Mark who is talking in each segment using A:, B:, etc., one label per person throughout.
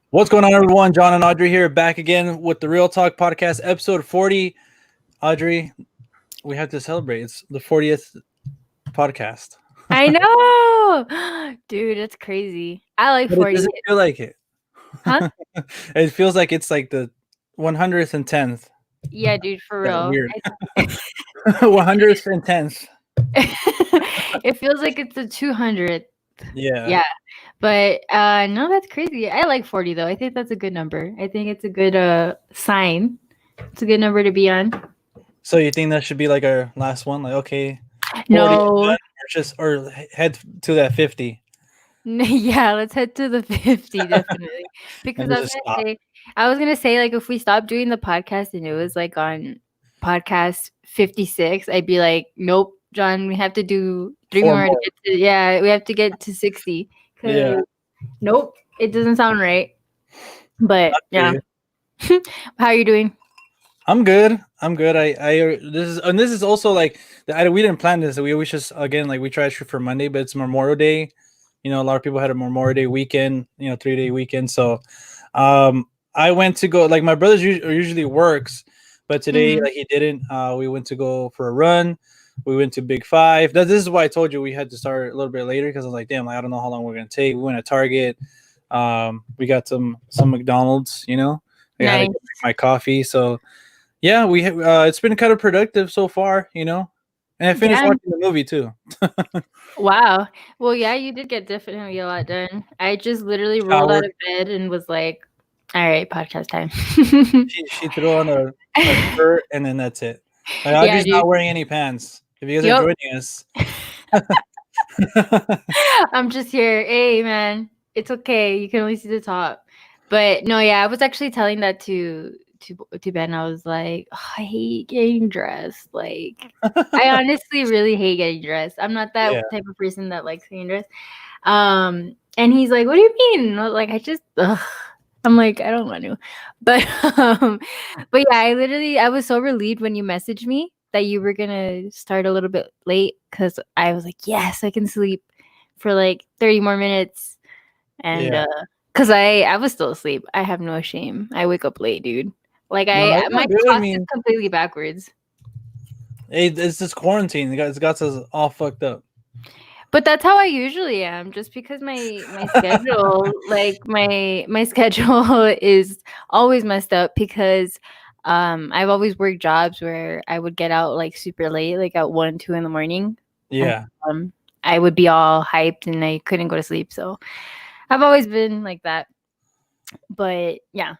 A: What's going on, everyone? John and Audrey here, back again with the Real Talk Podcast, episode 40. Audrey, we have to celebrate. It's the 40th podcast.
B: I know, dude. That's crazy. I like
A: But it
B: 40.
A: doesn't feel like it.
B: Huh?
A: It feels like it's like the 100th and 10th.
B: Yeah, dude, for
A: Yeah,
B: real.
A: weird. 100th and 10th.
B: It feels like it's the 200th.
A: Yeah.
B: Yeah. But no, that's crazy. I like 40 though. I think that's a good number. I think it's a good sign. It's a good number to be on.
A: So you think that should be like our last one? Like, okay, 40
B: No.
A: done, or head to that 50.
B: Yeah, let's head to the 50 definitely. Because
A: And just stop.
B: I was gonna say like if we stopped doing the podcast and it was like on podcast 56, I'd be like, nope, John, we have to do 3
A: 4
B: more to
A: more.
B: get to, yeah, we have to get to 60.
A: Yeah.
B: Nope, it doesn't sound right. But yeah.
A: Okay.
B: How are you doing?
A: I'm good. This is also like we didn't plan this. We always just again like we try to shoot for Monday, but it's Memorial Day. You know, a lot of people had a Memorial Day weekend. 3-day weekend. So, I went to go like my brother usually works, but today like he didn't. We went to go for a run. We went to Big Five. This is why I told you we had to start a little bit later because I was like, damn, like, I don't know how long we're gonna take. We went to Target. We got some McDonald's. I had to
B: Nice.
A: get my coffee. So yeah, it's been kind of productive so far, and I finished
B: Yeah.
A: watching the movie too.
B: Wow. Well, yeah, you did get definitely a lot done. I just literally rolled out
A: Showered.
B: of bed and was like, all right, podcast time.
A: She threw on a shirt and then that's it. Like
B: Yeah,
A: Audrey's
B: dude.
A: not wearing any pants. If you guys are
B: Yup.
A: joining us,
B: I'm just here. Hey, man, it's okay. You can only see the top. But no, yeah, I was actually telling that to Ben. I was like, "Oh, I hate getting dressed. Like, I honestly really hate getting dressed. I'm not that
A: yeah,
B: type of person that likes getting dressed." And he's like, "What do you mean?" And I was like, I just, ugh. I'm like, I don't want to. But but yeah, I was so relieved when you messaged me that you were gonna start a little bit late because I was like, yes, I can sleep for like 30 more minutes. And
A: yeah.
B: because I was still asleep. I have no shame. I wake up late, dude. Like
A: No, it's
B: my
A: not good. I
B: clock is
A: mean,
B: completely backwards.
A: it's this quarantine. It's got us all fucked up.
B: But that's how I usually am, just because my schedule, like my schedule is always messed up because I've always worked jobs where I would get out like super late, like at 1, 2 in the morning. And
A: Yeah.
B: I would be all hyped and I couldn't go to sleep. So I've always been like that. But yeah.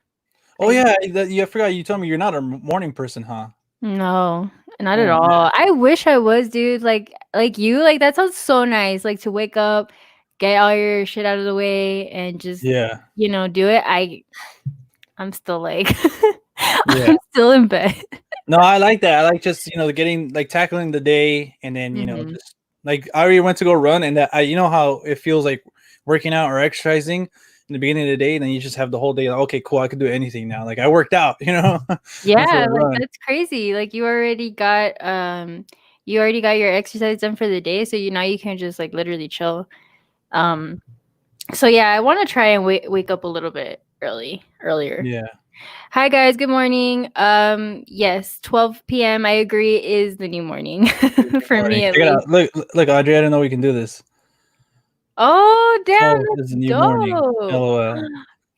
A: Oh yeah, I forgot you told me you're not a morning person, huh?
B: No, not at
A: Oh man.
B: all. I wish I was, dude. Like you, like that sounds so nice. Like to wake up, get all your shit out of the way, and just
A: Yeah.
B: do it. I'm still like,
A: Yeah.
B: I'm still in bed.
A: No, I like that. I like just getting like tackling the day, and then
B: Mhm.
A: just like I already went to go run, and that how it feels like working out or exercising in the beginning of the day, and then you just have the whole day. Like, okay, cool, I can do anything now. Like I worked out, before
B: Yeah,
A: the
B: like
A: run.
B: that's crazy. Like you already got your exercise done for the day, so now you can just like literally chill. Um, so yeah, I want to try and wake up a little bit earlier.
A: Yeah.
B: Hi guys, good morning. Yes, 12 p.m. I agree is the new morning for
A: Morning.
B: me at
A: Check it
B: least.
A: out. Look, Audrey. I didn't know we can do this.
B: Oh, damn,
A: Oh, it's
B: that's
A: a new morning.
B: dope.
A: LOL.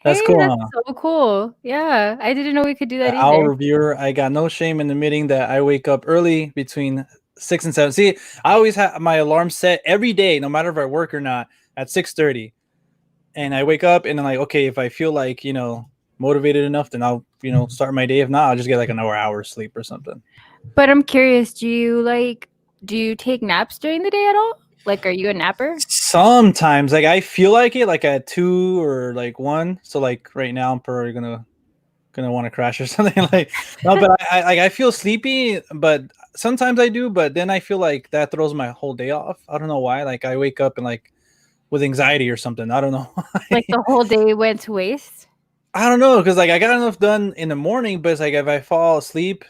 A: That's
B: Hey,
A: cool,
B: that's
A: huh?
B: so cool. Yeah, I didn't know we could do that
A: Our
B: either.
A: reviewer. I got no shame in admitting that I wake up early between 6 and 7. See, I always have my alarm set every day, no matter if I work or not, at 6:30. And I wake up and I'm like, okay, if I feel like motivated enough, then I'll start my day. If not, I'll just get like an hour sleep or something.
B: But I'm curious, do you take naps during the day at all? Like, are you a napper?
A: Sometimes, like I feel like it, like at 2 or like 1. So like right now, I'm probably gonna want to crash or something. Like no, but I feel sleepy, but sometimes I do. But then I feel like that throws my whole day off. I don't know why. Like I wake up and like with anxiety or something. I don't know.
B: Like the whole day went to waste?
A: I don't know because like I got enough done in the morning, but it's like if I fall asleep,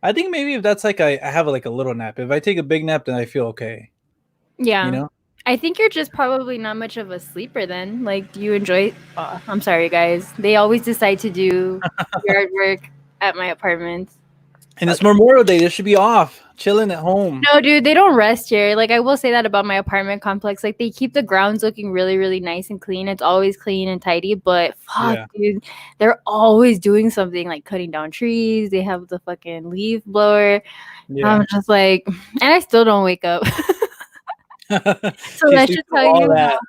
A: I think maybe if that's like I have like a little nap. If I take a big nap, then I feel okay. You
B: Yeah.
A: know?
B: I think you're just probably not much of a sleeper then. Like, do you enjoy? I'm sorry, guys. They always decide to do yard work at my apartment.
A: And it's Memorial Day. They should be off, chilling at home.
B: No, dude, they don't rest here. Like, I will say that about my apartment complex. Like, they keep the grounds looking really, really nice and clean. It's always clean and tidy. But fuck,
A: Yeah.
B: dude, they're always doing something like cutting down trees. They have the fucking leaf blower.
A: Yeah.
B: I'm just like, and I still don't wake up. So
A: She
B: that
A: sleeps
B: should
A: through
B: tell
A: all
B: you.
A: that.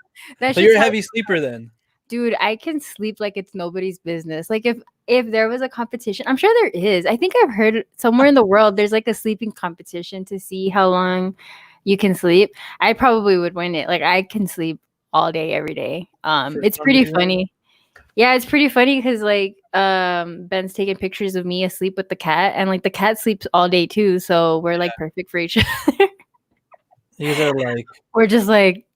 B: That
A: So
B: should
A: you're a
B: tell
A: heavy sleeper then.
B: dude, I can sleep like it's nobody's business. Like if there was a competition, I'm sure there is. I think I've heard somewhere in the world there's like a sleeping competition to see how long you can sleep. I probably would win it. Like I can sleep all day every day.
A: For
B: It's
A: some
B: pretty
A: reason.
B: funny. Yeah, it's pretty funny because like Ben's taking pictures of me asleep with the cat, and like the cat sleeps all day too. So we're like perfect for each other.
A: These are like
B: We're just like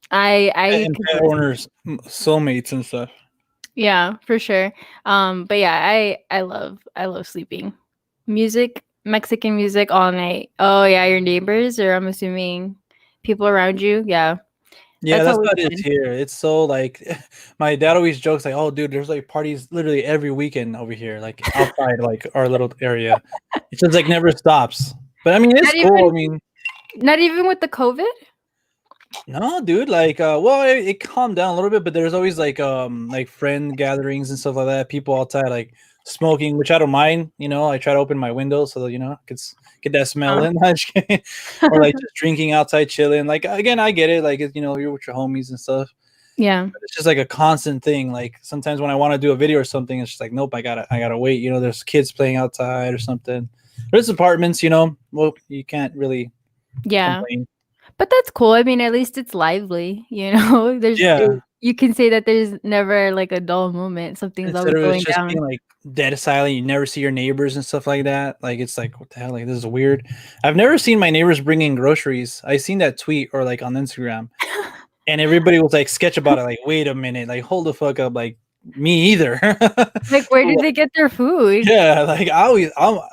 B: I
A: and
B: could
A: pet
B: go to
A: owners, soulmates and stuff.
B: yeah, for sure. But yeah, I love sleeping. Music, Mexican music all night. Oh yeah, your neighbors, or I'm assuming people around you. Yeah,
A: Yeah,
B: that's
A: that's
B: always
A: how it is
B: fun.
A: here. It's so like my dad always jokes like, "Oh, dude, there's like parties literally every weekend over here, like outside like our little area. It just like never stops." But I mean, it's
B: Not
A: cool. I
B: even,
A: mean,
B: not even with the COVID.
A: no, dude, like well, it calmed down a little bit, but there's always like friend gatherings and stuff like that. People outside like smoking, which I don't mind. I try to open my window so that get that smell
B: Uh,
A: in. I'm just kidding. Or like just drinking outside, chilling. Like again, I get it. Like you're with your homies and stuff.
B: yeah,
A: But it's just like a constant thing. Like sometimes when I want to do a video or something, it's just like nope, I gotta wait. There's kids playing outside or something. There's apartments. Well, you can't really
B: yeah.
A: complain.
B: But that's cool. I mean, at least it's lively. You know,
A: Yeah.
B: you can say that there's never like a dull moment. Something's
A: Instead
B: always
A: of it
B: going
A: just
B: down.
A: being like dead silent, you never see your neighbors and stuff like that. Like it's like what the hell? Like this is weird. I've never seen my neighbors bring in groceries. I seen that tweet or like on Instagram, and everybody was like sketch about it. Like wait a minute, like hold the fuck up, like me either.
B: Like, where did they get their food?
A: Yeah, like I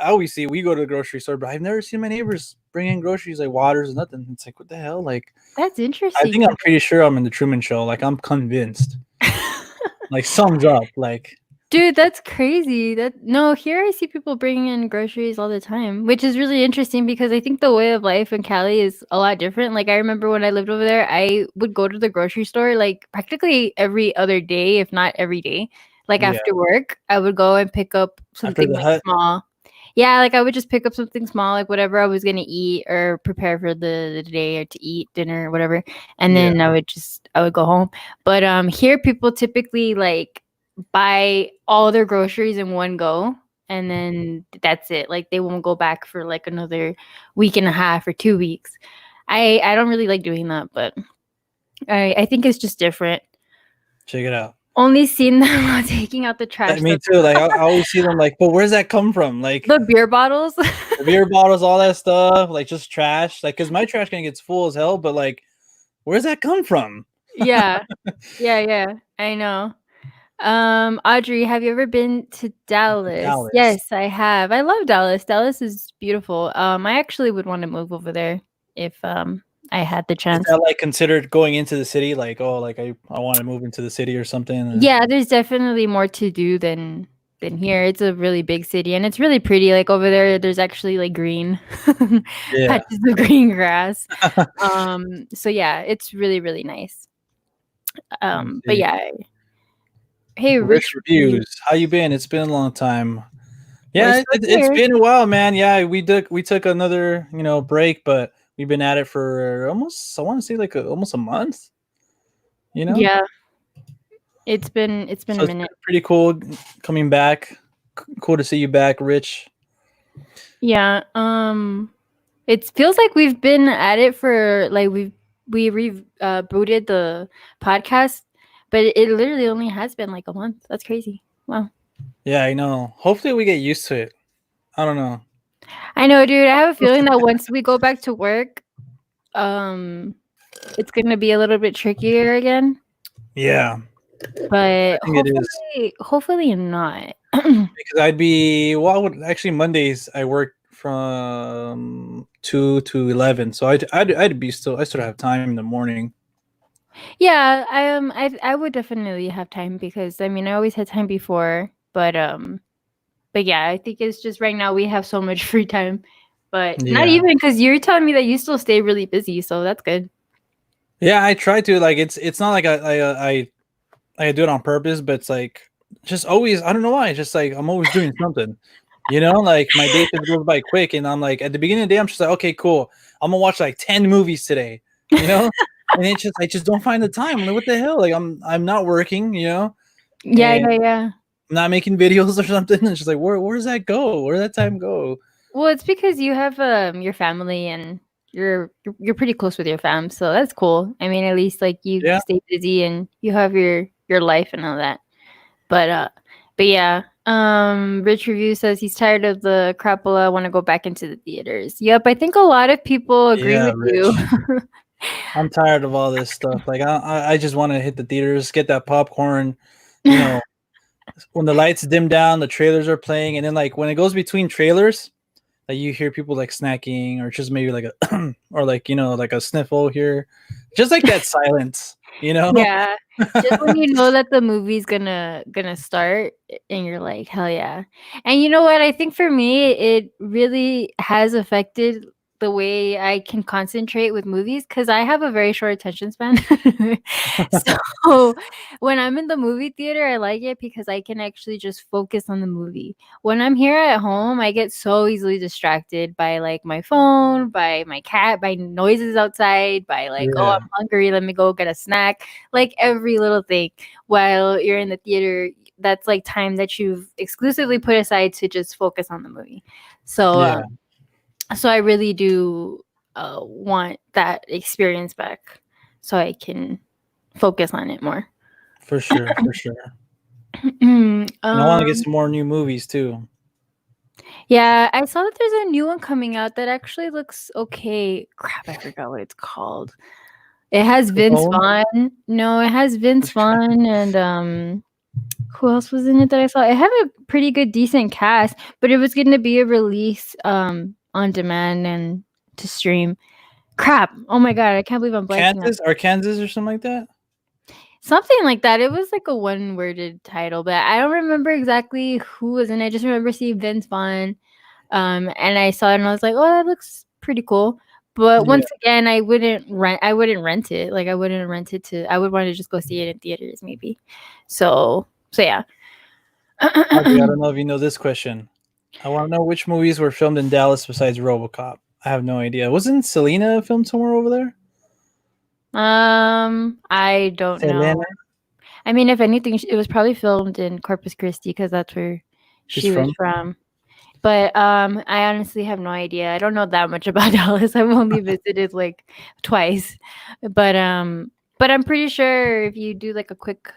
A: always see we go to the grocery store, but I've never seen my neighbors bring in groceries like waters, nothing. It's like what the hell? Like
B: That's
A: I
B: interesting.
A: think I'm pretty sure I'm in the Truman Show. Like I'm convinced. Like sums up. Like
B: Dude, that's crazy. That no, here I see people bringing in groceries all the time, which is really interesting because I think the way of life in Cali is a lot different. Like I remember when I lived over there, I would go to the grocery store like practically every other day, if not every day. Like
A: yeah,
B: after work, I would go and pick up
A: after
B: something
A: the
B: like
A: hut.
B: small. Yeah, like I would just pick up something small, like whatever I was gonna eat or prepare for the day or to eat dinner or whatever. And
A: Yeah,
B: then I would go home. But here people typically like buy all their groceries in one go and then that's it. Like they won't go back for like another week and a half or 2 weeks. I don't really like doing that, but I think it's just different.
A: check it out.
B: Only seen them while taking out the
A: Like,
B: trash.
A: me too. Like I always see them like, but where's that come from? Like
B: The beer bottles.
A: the beer bottles, all that stuff, like just trash. Like, cause my trash can gets full as hell, but like, where's that come from?
B: Yeah. Yeah. I know. Audrey, have you ever been to Dallas?
A: Dallas.
B: Yes, I have. I love Dallas. Dallas is beautiful. I actually would want to move over there if I had the
A: Is
B: chance.
A: that like considered going into the city? Like, oh, like I want to move into the city or something.
B: Yeah, there's definitely more to do than here. It's a really big city and it's really pretty. Like over there, there's actually like green
A: Yeah.
B: patches of green grass. So yeah, it's really, really nice.
A: Let me
B: But
A: see.
B: yeah. Hey,
A: Rich
B: Rich review.
A: reviews. How you been? It's been a long time.
B: We're
A: Yeah,
B: still
A: it's
B: here.
A: been a while, man. Yeah, we took another break, but we've been at it for almost I want to say like almost a month. You know,
B: Yeah, it's been a
A: so it's
B: minute.
A: been pretty cool coming back. Cool to see you back, Rich.
B: Yeah. It feels like we've been at it for like booted the podcast, but it literally only has been like a month. That's crazy. Wow.
A: Yeah, I know. Hopefully, we get used to it. I don't know.
B: I know, dude. I have a feeling that once we go back to work, um, it's gonna be a little bit trickier again.
A: Yeah, I
B: But
A: think it is
B: hopefully not.
A: because I'd be well. I would actually Mondays I work from 2 to 11. So I still have time in the morning.
B: Yeah, I would definitely have time because I mean I always had time before, but yeah, I think it's just right now we have so much free time. But not
A: Yeah.
B: even because you're telling me that you still stay really busy, so that's good.
A: Yeah, I try to like it's not like I do it on purpose, but it's like just always I don't know why. It's just like I'm always doing something. You know, like my day just goes by quick, and I'm like at the beginning of the day, I'm just like, okay, cool. I'm gonna watch like 10 movies today. You know, and it's just I just don't find the time. I'm like, what the hell? Like I'm not working. You know,
B: Yeah,
A: and
B: yeah, yeah.
A: I'm not making videos or something. It's just like where does that go? Where did that time go?
B: Well, it's because you have your family and you're pretty close with your fam, so that's cool. I mean, at least like you
A: Yeah,
B: stay busy and you have your life and all that. But yeah. Rich Review says he's tired of the crapola, want to go back into the theaters. Yep, I think a lot of people agree
A: yeah,
B: with you.
A: Rich. I'm tired of all this stuff. Like I just want to hit the theaters, get that popcorn. You know, when the lights dim down, the trailers are playing, and then like when it goes between trailers, like you hear people like snacking or just maybe like a or like like a sniffle here, just like that silence. You know.
B: Yeah. Just when you know that the movie's gonna start and you're like, "Hell yeah." And you know what? I think for me, it really has affected the way I can concentrate with movies because I have a very short attention span. So, when I'm in the movie theater, I like it because I can actually just focus on the movie. When I'm here at home, I get so easily distracted by, like, my phone, by my cat, by noises outside, by, like, "Oh,
A: Yeah,
B: I'm hungry, let me go get a snack." Like every little thing while you're in the theater, that's like time that you've exclusively put aside to just focus on the movie. So
A: yeah,
B: so I really do want that experience back so I can focus on it more.
A: for sure, for sure. And I want to get
B: um
A: some more new movies too.
B: yeah, I saw that there's a new one coming out that actually looks okay. Crap, I forgot what it's called. It has Vince
A: Capone?
B: Vaughn. No, it has Vince Vaughn and who else was in it that I saw? It had a pretty good, decent cast, but it was going to be a release on demand and to stream. Crap! Oh my god, I can't believe I'm blanking on
A: Arkansas, or something like that.
B: something like that. It was like a one-worded title, but I don't remember exactly who was in it. I just remember seeing Vince Vaughn, and I saw it and I was like, "Oh, that looks pretty cool." But
A: Yeah.
B: once again, I wouldn't rent. I wouldn't rent it. Like I wouldn't rent it to. I would want to just go see it in theaters, maybe. So yeah.
A: Audrey, I don't know if you know this question. I want to know which movies were filmed in Dallas besides RoboCop. I have no idea. Wasn't Selena filmed somewhere over there?
B: I don't know.
A: Selena,
B: I mean, if anything, it was probably filmed in Corpus Christi because that's where
A: she's
B: she was
A: from.
B: from. But I honestly have no idea. I don't know that much about Dallas. I've only visited like twice. But I'm pretty sure if you do like a quick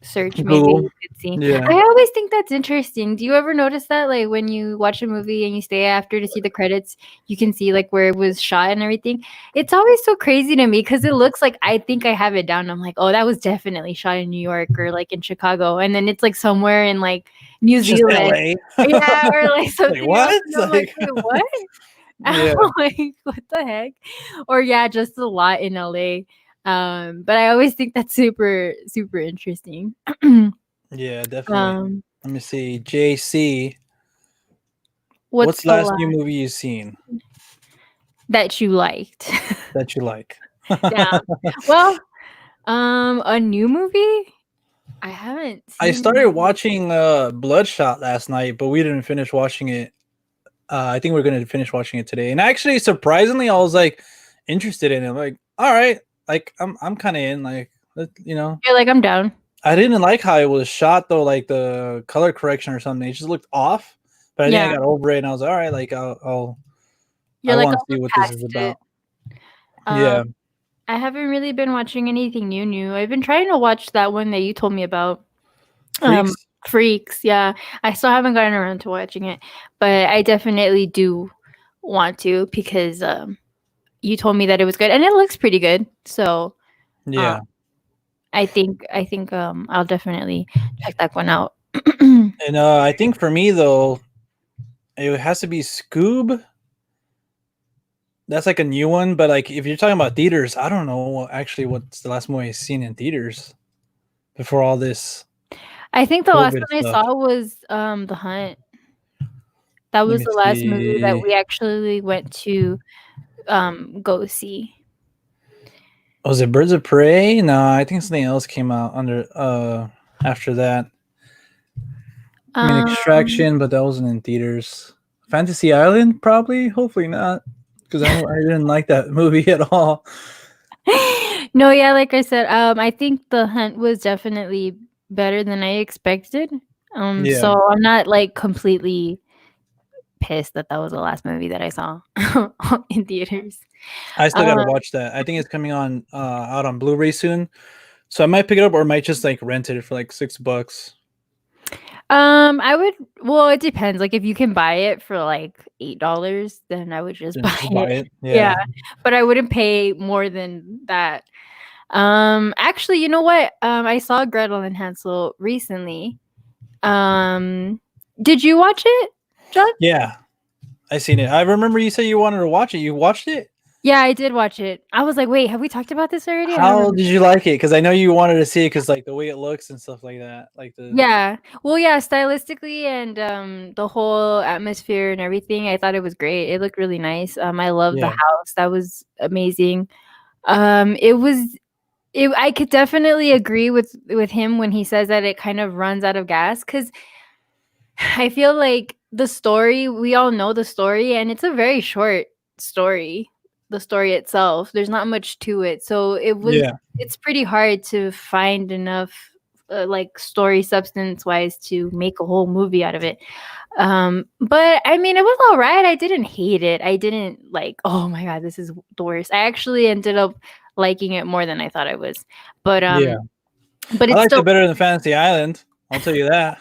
B: search, maybe
A: Google.
B: you could see.
A: Yeah.
B: I always think that's interesting. Do you ever notice that, like, when you watch a movie and you stay after to see the credits, you can see like where it was shot and everything? It's always so crazy to me because it looks like I think I have it down. I'm like, oh, that was definitely shot in New York or like in Chicago, and then it's like somewhere in like New
A: It's just
B: Zealand,
A: LA.
B: yeah, or like
A: Like
B: something else.
A: what?
B: And I'm like, wait, what? I'm
A: Yeah.
B: like, what the heck? Or yeah, just a lot in LA. But I always think that's super, super interesting.
A: Yeah, definitely.
B: um,
A: Let me see. JC,
B: what's
A: what's the
B: the
A: last
B: last
A: new movie you've seen
B: that you liked?
A: that you like?
B: Yeah. Well, a new movie? I haven't
A: I
B: seen
A: started
B: any.
A: watching Bloodshot last night, but we didn't finish watching it. I think we're gonna finish watching it today. And actually, surprisingly, I was like interested in it. Like, all right, like I'm kind of in. Like,
B: You're like, I'm down.
A: I didn't like how it was shot though. Like the color correction or something, it just looked off. But I think I
B: Yeah.
A: got over it, and I was all right. Like, I
B: You're like,
A: want to
B: I'll
A: see
B: look
A: what this is
B: past
A: about.
B: it. Um,
A: Yeah,
B: I haven't really been watching anything new. I've been trying to watch that one that you told me about. Um,
A: Freaks.
B: Freaks, yeah. I still haven't gotten around to watching it, but I definitely do want to because you told me that it was good and it looks pretty good. So um
A: Yeah,
B: I think I'll definitely check that one out.
A: and I think for me though, it has to be Scoob. That's like a new one, but like if you're talking about theaters, I don't know actually what's the last movie I've seen in theaters before all this
B: I think the last
A: COVID
B: one I
A: stuff.
B: saw was The Hunt. That
A: Let
B: was
A: me
B: the last movie that
A: see.
B: we actually went to go see.
A: Was it Birds of Prey? No, I think something else came out under after that. I mean
B: Um,
A: Extraction, but that wasn't in theaters. Fantasy Island, probably. Hopefully not, because I didn't like that movie at all.
B: no, yeah, like I said, I think The Hunt was definitely better than I expected.
A: Yeah,
B: So I'm not like completely pissed that that was the last movie that I saw in theaters.
A: I still got to
B: Um,
A: watch that. I think it's coming on out on Blu-ray soon, so I might pick it up or I might just like rent it for like $6.
B: I would. Well, it depends. Like, if you can buy it for like $8, then I would just
A: Then
B: buy
A: just buy
B: it.
A: it.
B: Yeah,
A: Yeah,
B: but I wouldn't pay more than that. Actually, you know what? I saw Gretel and Hansel recently. Um, did you watch it, John?
A: yeah. I seen it. I remember you said you wanted to watch it. You watched it.
B: Yeah, I did watch it. I was like, wait, have we talked about this already? I don't
A: How
B: remember.
A: did you like it? Because I know you wanted to see it because like the way it looks and stuff like that. Like the
B: Yeah. Well, yeah, stylistically and the whole atmosphere and everything, I thought it was great. It looked really nice. I love the
A: yeah,
B: house. That was amazing. It was I could definitely agree with him when he says that it kind of runs out of gas cuz I feel like the story, we all know the story and it's a very short story. The story itself, there's not much to it. So
A: yeah,
B: it's pretty hard to find enough like story substance wise to make a whole movie out of it. But I mean, it was all right. I didn't hate it. I didn't like, oh my god, this is the worst. I actually ended up liking it more than I thought I was. But
A: yeah. I
B: it's
A: liked
B: still
A: it better than Fantasy Island. I'll tell you that.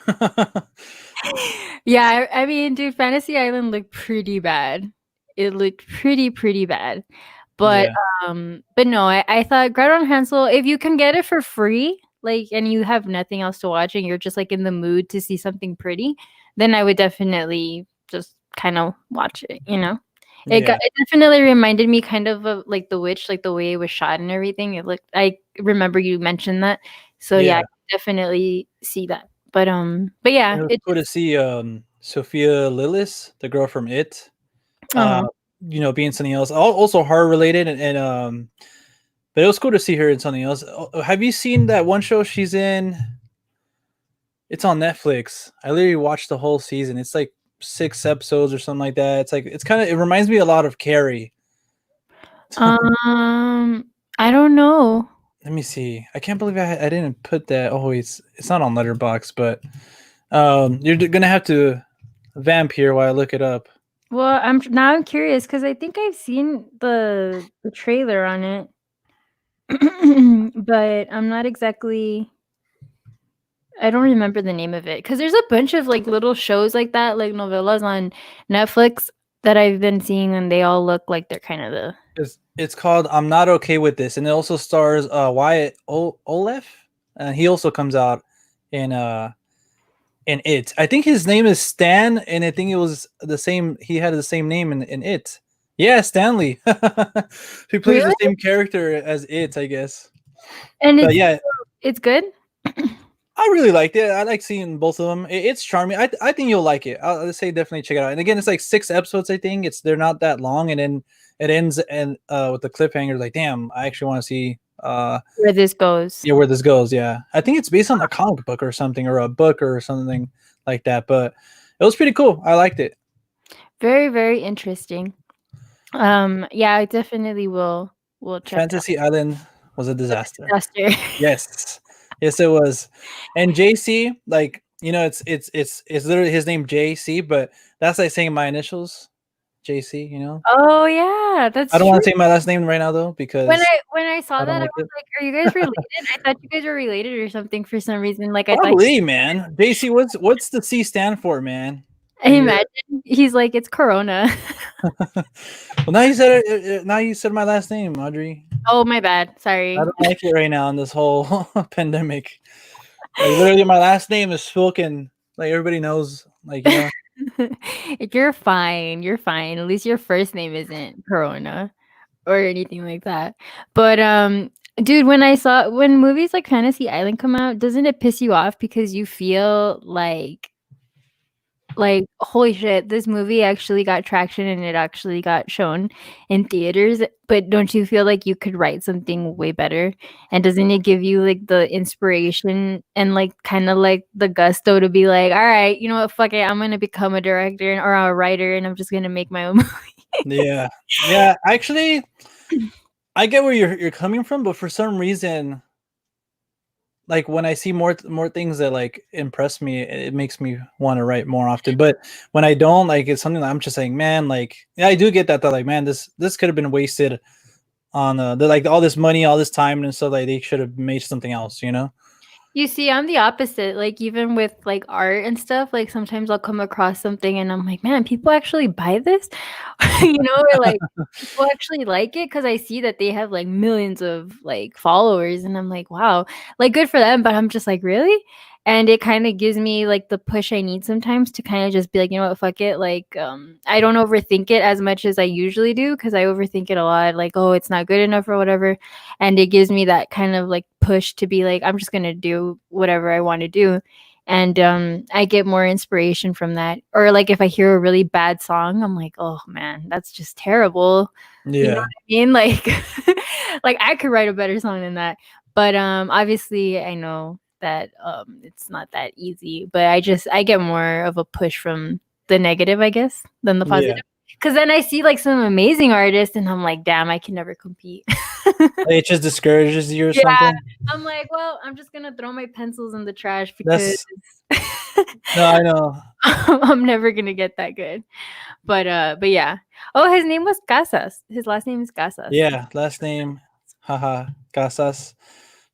B: yeah, I mean, dude, Fantasy Island looked pretty bad. It looked pretty bad. But
A: Yeah,
B: but no, I thought Gretel and Hansel, if you can get it for free, like and you have nothing else to watch and you're just like in the mood to see something pretty, then I would definitely just kind of watch it, you know?
A: yeah,
B: It definitely reminded me kind of like The Witch, like the way it was shot and everything. It looked I remember you mentioned that. So yeah, I
A: yeah.
B: can definitely see that. But yeah,
A: And it was
B: it
A: cool to
B: just
A: see Sophia Lillis, the girl from It.
B: uh-huh.
A: Being something else. Also horror related and but it was cool to see her in something else. Have you seen that one show she's in? It's on Netflix. I literally watched the whole season. It's like 6 episodes or something like that. It's like it's kind of it reminds me a lot of Carrie.
B: I don't know.
A: Let me see. I can't believe I didn't put that. Oh, it's not on Letterbox, but you're gonna have to vamp here while I look it up.
B: Well, I'm curious because I think I've seen the trailer on it, but I'm not exactly. I don't remember the name of it because there's a bunch of like little shows like that, like novellas on Netflix that I've been seeing, and they all look like they're kind of the.
A: It's called I'm Not Okay with This, and it also stars Wyatt Olef, and he also comes out in in It. I think his name is Stan, and I think it was the same. He had the same name in It. Yeah, Stanley. He plays the
B: Really?
A: same character as It, I guess.
B: And
A: But yeah,
B: it's good.
A: I really liked it. I like seeing both of them. It's charming. I think you'll like it. I'll say definitely check it out. And again, it's like 6 episodes. I think they're not that long, and then it ends and with the cliffhanger. Like, damn, I actually want to see
B: Where this goes.
A: yeah where this goes. Yeah, I think it's based on a comic book or something or a book or something like that. But it was pretty cool. I liked it.
B: Very interesting. Yeah, I definitely will check it out.
A: Fantasy Island was a disaster.
B: Disaster.
A: Yes, yes, it was. And JC, like it's literally his name JC, but that's like saying my initials, JC.
B: Oh yeah,
A: I
B: that's
A: don't
B: true.
A: want to say my last name right now though because
B: When I saw
A: I don't
B: that, I
A: like
B: was
A: it.
B: like, "Are you guys related?" I thought you guys were related or something for some reason. Like I thought
A: Probably, man. JC, what's the C stand for, man?
B: I
A: In your
B: imagine he's like, "It's Corona."
A: well, now you said it. Now you said my last name, Audrey.
B: Oh, my bad.
A: I
B: Sorry.
A: don't like it right now in this whole pandemic. Like literally, my last name is spoken. Like everybody knows. Like.
B: You're fine. You're fine. At least your first name isn't Corona or anything like that. But dude, when movies like Fantasy Island come out, doesn't it piss you off because you feel like holy shit, this movie actually got traction and it actually got shown in theaters, but don't you feel like you could write something way better? And doesn't it give you like the inspiration and like kind of like the gusto to be like, all right, you know what, fuck it, I'm gonna become a director or a writer and I'm just gonna make my own movie.
A: Yeah, yeah. Actually, I get where you're coming from, but for some reason, like when I see more things that like impress me, it makes me want to write more often. But when I don't, like it's something that I'm just saying, man, like yeah, I do get that like man, this could have been wasted on the like all this money, all this time and stuff. Like they should have made something else, you know?
B: You see, I'm the opposite. Like even with like art and stuff, like sometimes I'll come across something and I'm like, man, people actually buy this, you know, or like people actually like it because I see that they have like millions of like followers, and I'm like, wow, like good for them. But I'm just like, really? And it kind of gives me like the push I need sometimes to kind of just be like, you know what, fuck it. Like, I don't overthink it as much as I usually do because I overthink it a lot. Like, oh, it's not good enough or whatever, and it gives me that kind of like push to be like, I'm just gonna do whatever I want to do. And I get more inspiration from that. Or like if I hear a really bad song, I'm like, oh man, that's just terrible. You know what
A: Yeah.
B: I mean? Like like I could write a better song than that. But obviously I know that it's not that easy. But I get more of a push from the negative, I guess, than the
A: Yeah.
B: positive. Because then I see like some amazing artists and I'm like, damn, I can never compete.
A: Like, it just discourages you or
B: Yeah,
A: something.
B: I'm like, well, I'm just gonna throw my pencils in the trash because
A: That's no, I know.
B: I'm never gonna get that good. But yeah. Oh, his name was Casas. His last name is Casas.
A: Yeah, last name, haha, Casas.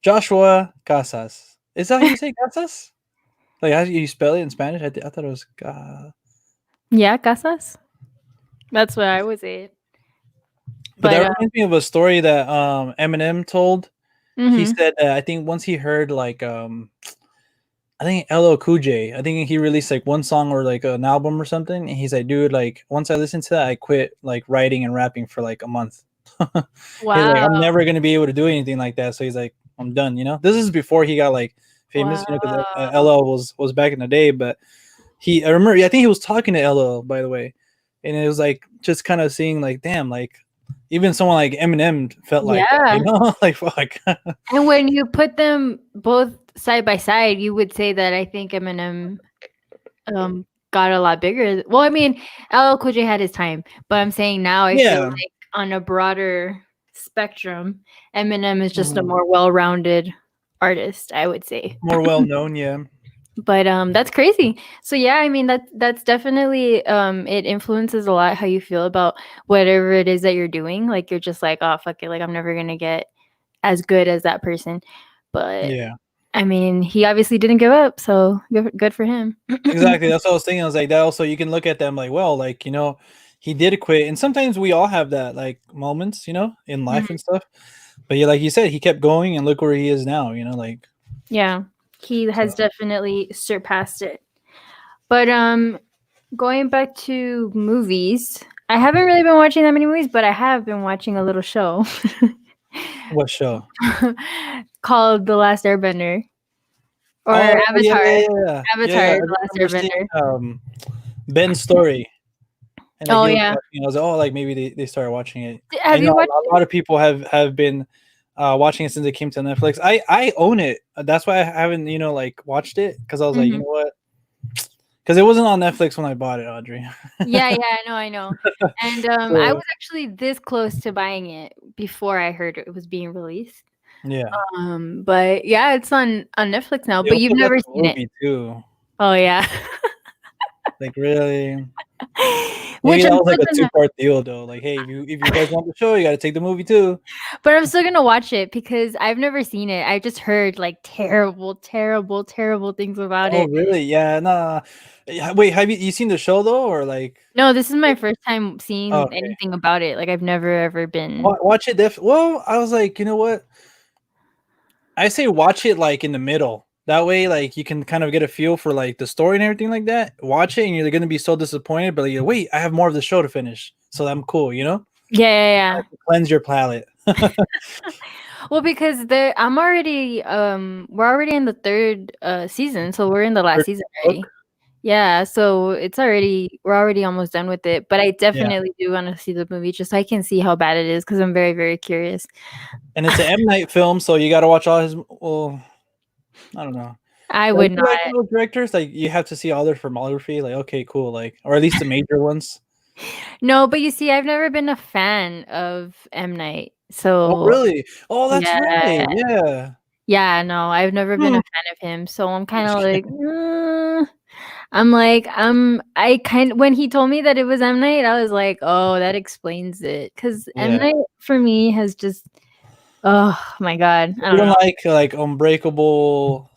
A: Joshua Casas. Is that how you say Casas? Like how you spell it in Spanish? I thought it was
B: Yeah, Casas. That's what I would say.
A: but
B: But
A: that reminds me of a story that Eminem told. He
B: mhm.
A: said that I think once he heard like I think LL Cool J. I think he released like one song or like an album or something. And he's like, dude, like once I listened to that, I quit like writing and rapping for like a month. He's like,
B: Wow.
A: I'm never gonna be able to do anything like that. So he's like, I'm done. You know, this is before he got like famous. You know, because
B: Wow.
A: LL was back in the day. But I remember, I think he was talking to LL by the way, and it was like just kind of seeing like, damn, like even someone like Eminem felt like that.
B: Yeah.
A: You know, like fuck.
B: And when you put them both side by side, you would say that I think Eminem got a lot bigger. Well, I mean, LL Cool J had his time, but I'm saying now I feel
A: Yeah.
B: like on a broader spectrum, Eminem is just a
A: Mhm.
B: more well-rounded artist, I would say.
A: More well known. Yeah.
B: But that's crazy. So yeah, I mean that's definitely it influences a lot how you feel about whatever it is that you're doing. Like you're just like, oh fuck it, like I'm never gonna get as good as that person. But
A: Yeah.
B: I mean, he obviously didn't give up, so good for him.
A: Exactly. That's what I was thinking. I was like, that also you can look at them like, well, like, you know, he did quit. And sometimes we all have that like moments, you know, in life and
B: Mhm.
A: stuff. But yeah, like you said, he kept going and look where he is now, you know, like
B: Yeah, he has
A: so
B: definitely surpassed it. But going back to movies, I haven't really been watching that many movies, but I have been watching a little show
A: what show?
B: called The Last Airbender or
A: Oh yeah,
B: Avatar.
A: yeah, yeah, yeah. Yeah,
B: Avatar:
A: yeah. I
B: The Last
A: remember seeing
B: Airbender.
A: Ben's story. And like
B: Oh
A: he was
B: yeah.
A: watching, I was like, oh, like maybe they started watching it. I
B: Have
A: know
B: you watched
A: a
B: it?
A: lot of people have been watching it since it came to Netflix. I own it. That's why I haven't, you know, like watched it because I was like, you
B: Mhm.
A: know what? Because it wasn't on Netflix when I bought it, Audrey.
B: Yeah, yeah, I know. And I
A: So
B: was actually this close to buying it before I heard it was being released.
A: yeah,
B: But yeah, it's on Netflix now,
A: they
B: but you've
A: also got
B: never
A: the
B: seen it.
A: movie too.
B: Oh yeah.
A: Like really, maybe
B: Which
A: that
B: I'm
A: was like
B: still
A: a
B: gonna
A: two-part deal though. Like, hey, if you guys want the show, you got to take the movie too.
B: but I'm still gonna watch it because I've never seen it. I just heard like terrible, terrible, terrible things about
A: Oh
B: it.
A: really? Yeah, nah. Wait, have you seen the show though, or like?
B: No, this is my first time seeing
A: Okay,
B: anything about it. Like I've never ever been.
A: watch it. Well, I was like, you know what? I say watch it like in the middle. That way, like you can kind of get a feel for like the story and everything like that. Watch it, and you're gonna be so disappointed, but like, wait, I have more of the show to finish, so I'm cool, you know.
B: Yeah, yeah,
A: Cleanse your palate.
B: yeah. Well, because I'm already we're already in the third season, so we're in the last season already. Yeah, so we're already almost done with it. But I
A: Yeah,
B: definitely do want to see the movie just so I can see how bad it is because I'm very, very curious.
A: and it's an M Night film, so you got to watch all his. Well, I don't know.
B: I
A: Like
B: would
A: you like
B: not.
A: those directors, like you have to see all their filmography. Like, okay, cool, like or at least the major ones.
B: No, but you see, I've never been a fan of M. Night.
A: Oh,
B: So
A: really? Oh, that's
B: yeah.
A: right. Yeah.
B: Yeah, no, I've never been
A: Hmm.
B: a fan of him. So I'm kind of like, I'm like, I kind when he told me that it was M. Night, I was like, oh, that explains it. Because M.
A: Yeah.
B: Night for me has just, oh my God, I
A: You
B: don't
A: don't
B: know.
A: like Unbreakable.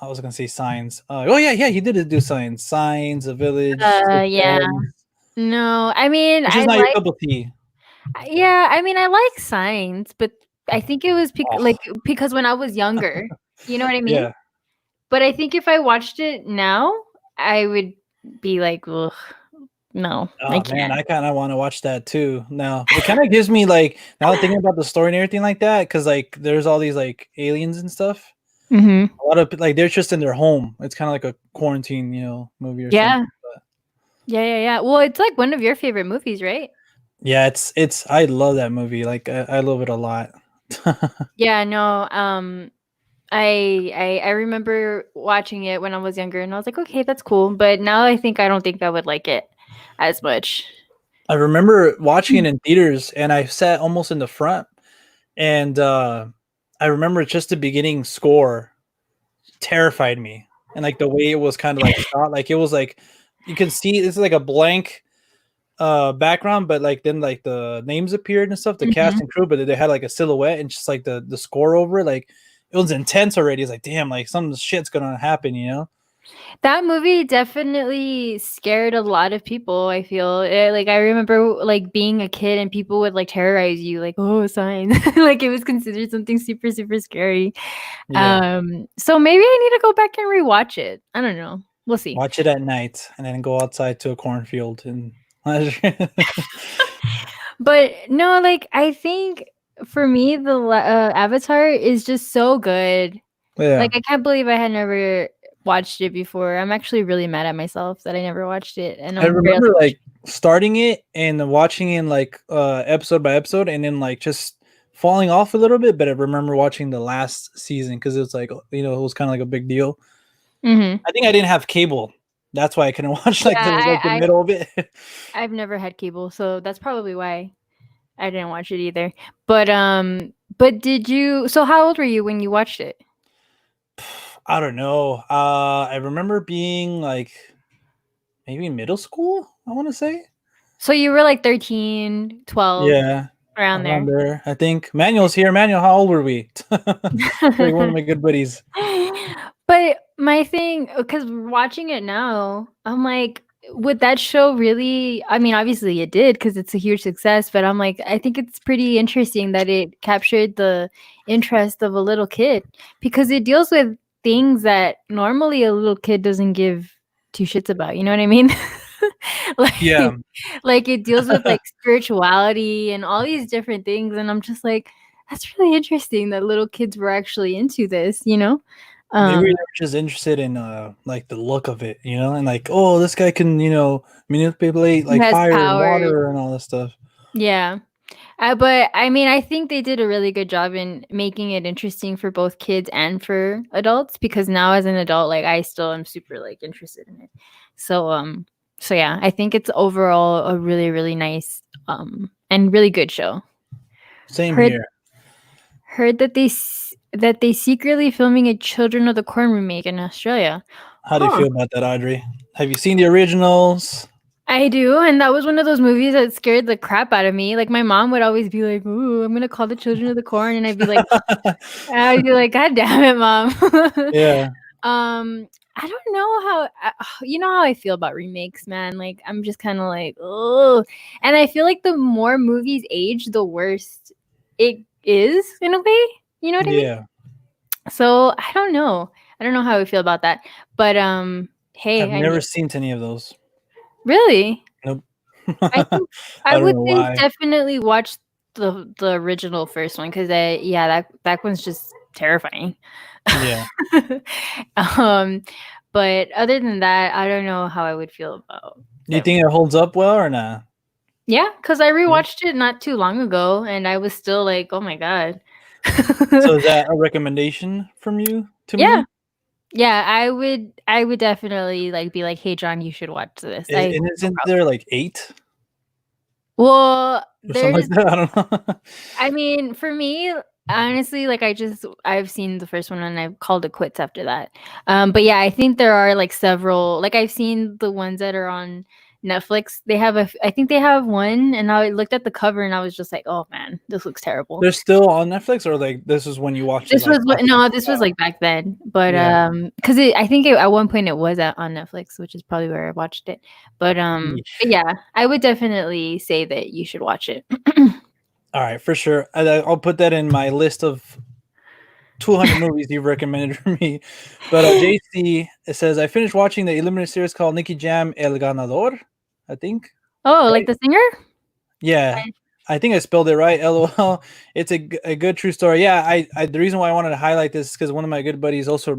A: I was gonna say Signs. Oh yeah, yeah, he did do Signs. Signs, A Village, Six
B: Yeah,
A: Gems.
B: no, I mean,
A: It's just not your cup of tea.
B: yeah, I mean, I like Signs, but I think it was
A: Oh,
B: because when I was younger, you know what I mean?
A: yeah.
B: But I think if I watched it now, I would be like, ugh, no, I
A: Oh man,
B: can't.
A: I kind of want to watch that too. Now it kind of gives me like now that thinking about the story and everything like that, because like there's all these like aliens and stuff.
B: Mhm.
A: A lot of like they're just in their home. It's kind of like a quarantine, movie or something.
B: Yeah.
A: But
B: Yeah, yeah, yeah. Well, it's like one of your favorite movies, right?
A: yeah, it's I love that movie. Like I love it a lot.
B: Yeah, no, I remember watching it when I was younger and I was like, "Okay, that's cool." But now I don't think I would like it as much.
A: I remember watching it in theaters, and I sat almost in the front, and I remember just the beginning score terrified me, and like the way it was kind of like shot, like it was like you can see it's like a blank background, but like then like the names appeared and stuff, the cast
B: Mhm.
A: and crew, but they had like a silhouette and just like the score over it, like it was intense already. It's like damn, like some shit's gonna happen, you know?
B: That movie definitely scared a lot of people, I feel. Like, I remember, like, being a kid and people would, like, terrorize you, like, "Oh, signs." Like, it was considered something super, super scary.
A: Yeah,
B: So maybe I need to go back and rewatch it. I don't know. We'll see.
A: watch it at night and then go outside to a cornfield and
B: But no, like, I think for me, Avatar is just so good.
A: yeah.
B: Like, I can't believe I had never watched it before. I'm actually really mad at myself that I never watched it, and
A: I
B: I'm barely
A: remember
B: watching.
A: like starting it and watching it like episode by episode and then like just falling off a little bit, but I remember watching the last season because it was like it was kind of like a big deal.
B: Mhm.
A: I think I didn't have cable. That's why I couldn't watch like
B: Yeah,
A: the middle of it.
B: I've never had cable, so that's probably why I didn't watch it either. But did you so how old were you when you watched it?
A: I don't know. I remember being like maybe middle school, I want to say.
B: So you were like 13, 12,
A: Yeah,
B: around
A: around
B: there.
A: there. I think Manuel's here. Manuel, how old were we? Like one of my good buddies.
B: But my thing, because watching it now, I'm like, would that show really? I mean, obviously it did because it's a huge success, but I'm like, I think it's pretty interesting that it captured the interest of a little kid because it deals with things that normally a little kid doesn't give two shits about. You know what I mean?
A: Yeah.
B: like, like it deals with like spirituality and all these different things, and I'm just like, that's really interesting that little kids were actually into this. You know?
A: Maybe
B: Um,
A: they're just interested in like the look of it, and like, oh, this guy can, manipulate
B: Who
A: like
B: has
A: fire and
B: powers.
A: water and all this stuff.
B: Yeah. But I mean, I think they did a really good job in making it interesting for both kids and for adults because now as an adult, like I still am super like interested in it. So so yeah, I think it's overall a really, really nice and really good show.
A: Same
B: Heard
A: here.
B: heard that that they secretly filming a Children of the Corn remake in Australia.
A: How do you
B: Huh.
A: feel about that, Audrey? Have you seen the originals?
B: I do, and that was one of those movies that scared the crap out of me. Like my mom would always be like, "Ooh, I'm gonna call the Children of the Corn," and I'd be like, "God damn it, mom."
A: Yeah,
B: I don't know you know how I feel about remakes, man. Like I'm just kind of like, oh, and I feel like the more movies age, the worse it is in a way. You know what I mean?
A: yeah.
B: So I don't know. I don't know how I feel about that. But
A: I've
B: hey, I
A: never
B: mean,
A: seen any of those.
B: really,
A: Nope.
B: I think
A: I
B: I
A: don't
B: would
A: know
B: say
A: why.
B: definitely watch the original first one because yeah, that one's just terrifying.
A: Yeah.
B: um, but other than that, I don't know how I would feel about
A: Do you
B: them.
A: think it holds up well or not?
B: Yeah, because I
A: Yeah.
B: rewatched it not too long ago, and I was still like, oh my god.
A: So is that a recommendation from you to
B: Yeah,
A: me?
B: yeah, I would definitely like be like, hey John, you should watch this. I
A: And
B: no
A: isn't
B: problem.
A: there like 8
B: Well,
A: or something
B: there's
A: like that? I don't know.
B: I mean, for me, honestly, like I've seen the first one and I've called it quits after that. But yeah, I think there are like several. Like I've seen the ones that are on Netflix. They have I think they have one, and I looked at the cover and I was just like, oh man, this looks terrible.
A: They're still on Netflix, or like this is when you watched it
B: This
A: like
B: was
A: after it
B: no,
A: came
B: this was
A: out?
B: like back then, but
A: Yeah.
B: because I think at one point it was on Netflix, which is probably where I watched it. But
A: Yeesh.
B: yeah, I would definitely say that you should watch it.
A: All right, for sure. I'll put that in my list of 200 movies you've recommended for me. But JC, it says I finished watching the eliminated series called Nicky Jam El Ganador. I think,
B: Oh, like
A: right?
B: the singer?
A: Yeah, I think I spelled it right. LOL. It's a good true story. Yeah, I the reason why I wanted to highlight this is because one of my good buddies also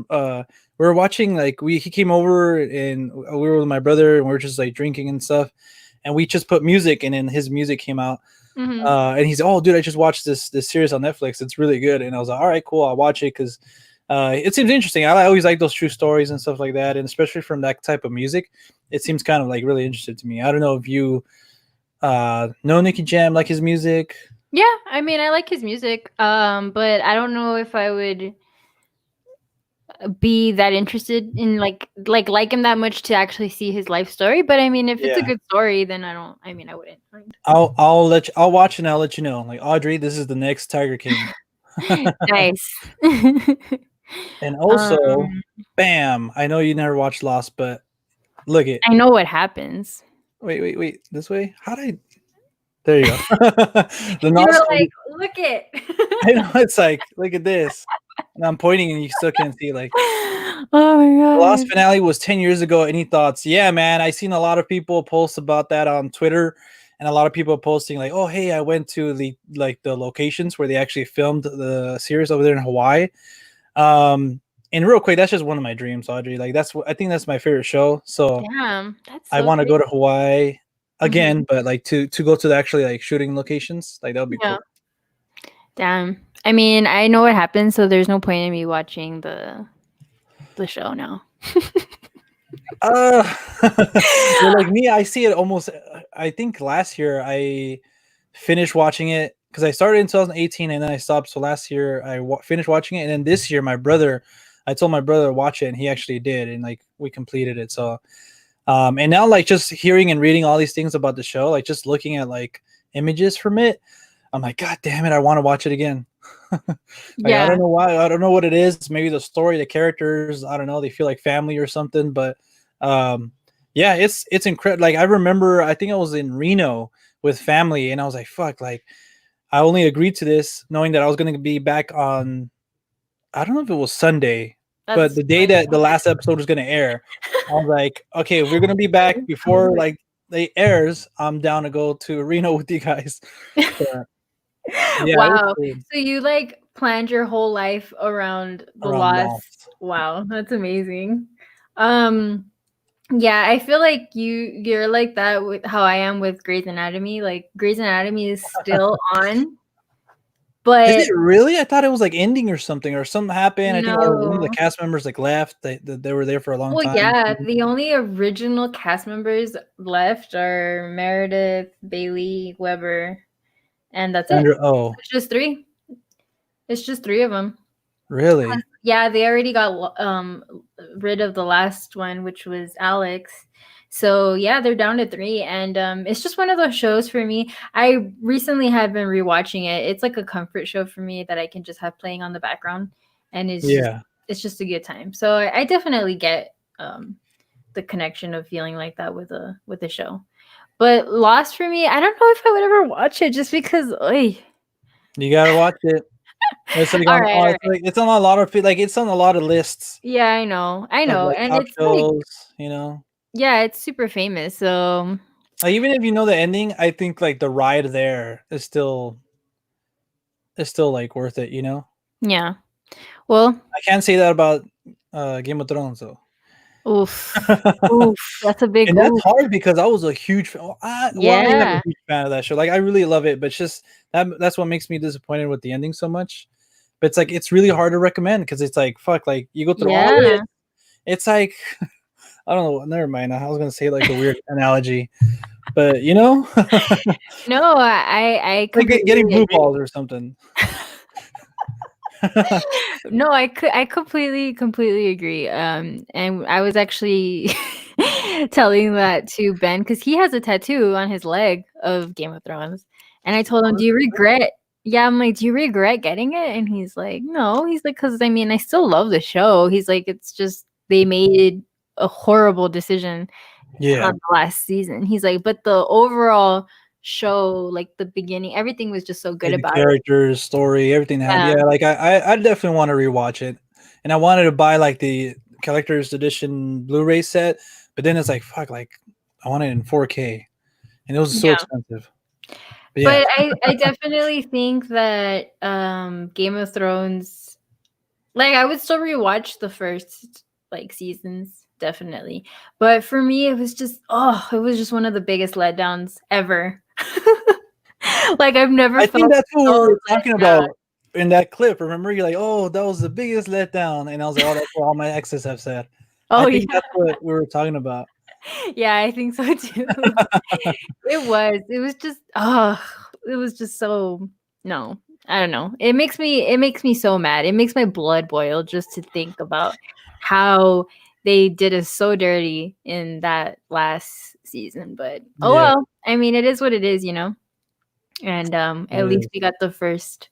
A: we were watching like he came over and we were with my brother and we were just like drinking and stuff, and we just put music and then his music came out.
B: Mhm.
A: And he's, oh, dude, I just watched this series on Netflix. It's really good. And I was like, all right, cool, I'll watch it because it seems interesting. I always like those true stories and stuff like that, and especially from that type of music, it seems kind of like really interesting to me. I don't know if you know Nicky Jam, like his music.
B: Yeah, I mean, I like his music, but I don't know if I would be that interested in like him that much to actually see his life story. But I mean, if it's a
A: Yeah,
B: good story, then I don't. I mean, I wouldn't mind.
A: I'll watch and I'll let you know. Like, Audrey, this is the next Tiger King.
B: Nice.
A: And also,
B: um,
A: bam! I know you never watched Lost, but look it.
B: I know what happens.
A: Wait. This way? How did I? There you go. The
B: You're
A: Lost.
B: like, look it.
A: I know, it's like, look at this. And I'm pointing and you still can't see. Like,
B: Oh my
A: the Lost
B: god.
A: finale was 10 years ago. Any thoughts? Yeah, man. I seen a lot of people post about that on Twitter, and a lot of people posting like, oh, hey, I went to the locations where they actually filmed the series over there in Hawaii. Um, and real quick, that's just one of my dreams, Audrey. Like, I think that's my favorite show. So
B: Damn, that's
A: I
B: so
A: want to
B: crazy.
A: go to Hawaii
B: Mhm.
A: again, but like to go to the actually like shooting locations, like that would be
B: Yeah.
A: cool.
B: Damn. I mean, I know what happens, so there's no point in me watching the show now.
A: Uh, well, like me, I see it almost. I think last year I finished watching it because I started in 2018 and then I stopped. So last year I finished watching it, and then this year I told my brother to watch it, and he actually did, and like we completed it. So, and now like just hearing and reading all these things about the show, like just looking at like images from it, I'm like, God damn it, I want to watch it again. Like I
B: Yeah.
A: don't know why, I don't know what it is. Maybe the story, the characters, I don't know. They feel like family or something. But um, yeah, it's incredible. Like I remember, I think I was in Reno with family, and I was like, fuck, like I only agreed to this knowing that I was going to be back on. I don't know if it was Sunday, but
B: That's
A: the day that the last episode was going to air, I was like, okay, if we're going to be back before like they airs, I'm down to go to Reno with you guys. But yeah, it was
B: Wow.
A: cool.
B: So you like planned your whole life around the
A: Around
B: lost.
A: Lost.
B: Wow, that's amazing. Um yeah, I feel like you're like that with how I am with Grey's Anatomy. Like Grey's Anatomy is still on,
A: Is
B: but
A: it really? I thought it was like ending or something happened. I think one of the
B: no.
A: cast members like left. They were there for a long
B: Well,
A: time.
B: yeah, the only original cast members left are Meredith, Bailey, Weber, and that's it.
A: Sandra, oh,
B: It's just three. It's just three of them.
A: really?
B: Yeah, they already got rid of the last one, which was Alex. So yeah, they're down to three, and it's just one of those shows for me. I recently have been rewatching it. It's like a comfort show for me that I can just have playing on the background, and
A: Yeah.
B: it's just a good time. So I definitely get the connection of feeling like that with a show. But Lost for me, I don't know if I would ever watch it just because. Oy,
A: You gotta watch it. It's like
B: All
A: on,
B: right, all
A: it's
B: right.
A: like it's on a lot of like it's on a lot of lists
B: Yeah, I know. I
A: of
B: know.
A: like
B: And
A: top
B: it's like,
A: shows, you know.
B: yeah, it's super famous. So,
A: Like even if you know the ending, I think like the ride there is still like worth it, you know.
B: yeah. Well,
A: I can't say that about Game of Thrones though.
B: oof. Oof. That's a big
A: And that's
B: oof.
A: hard because I was a huge fan. I am a
B: Yeah.
A: huge fan of that show. Like I really love it, but it's just that's what makes me disappointed with the ending so much. But it's like it's really hard to recommend because it's like fuck, like you go through all of it.
B: Yeah.
A: It's like I don't know. Never mind. I was gonna say like a weird analogy, but you know,
B: No, I
A: like getting
B: completely
A: blue
B: agree.
A: balls or something.
B: No, I completely agree. And I was actually telling that to Ben because he has a tattoo on his leg of Game of Thrones, and I told him, "Do you regret?" Yeah, I'm like, "Do you regret getting it?" And he's like, "No." He's like, "Because I mean, I still love the show." He's like, "It's just they made a horrible decision
A: Yeah,
B: on the last season." He's like, "But the overall show, like the beginning, everything was just so good
A: like the
B: about it."
A: characters, story, everything had.
B: Yeah,
A: Yeah, like I definitely want to rewatch it, and I wanted to buy like the collector's edition Blu-ray set, but then it's like fuck, like I want it in 4K, and it was so
B: yeah.
A: expensive. But yeah,
B: But I definitely think that Game of Thrones, like I would still rewatch the first like seasons, definitely. But for me it was just it was just one of the biggest letdowns ever. Like I've never
A: I think
B: felt
A: that's what we
B: so
A: were
B: let
A: talking
B: down.
A: about in that clip. Remember, you're like, "Oh, that was the biggest letdown," and I was like, "Oh, that's what all my exes have said." I
B: Oh yeah.
A: think that's what we were talking about.
B: Yeah, I think so too. It was. It was just it was just so no. I don't know. It makes me so mad. It makes my blood boil just to think about how they did us so dirty in that last season. But oh
A: Yeah,
B: well. I mean, it is what it is, you know. And
A: it
B: at least
A: is.
B: we got the first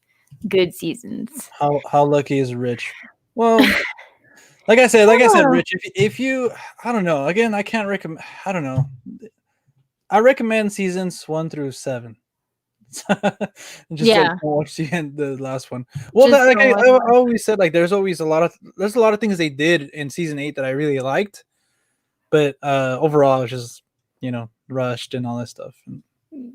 B: good seasons.
A: How lucky is Rich? Well, like I said,
B: Oh,
A: Rich, if you, I don't know. Again, I can't recommend. I don't know. I recommend seasons 1 through 7. Just like
B: yeah.
A: watch the last one. Well,
B: Just
A: like
B: don't watch
A: I
B: one.
A: always said, like there's a lot of things they did in season 8 that I really liked, but overall, it's just rushed and all that stuff. And,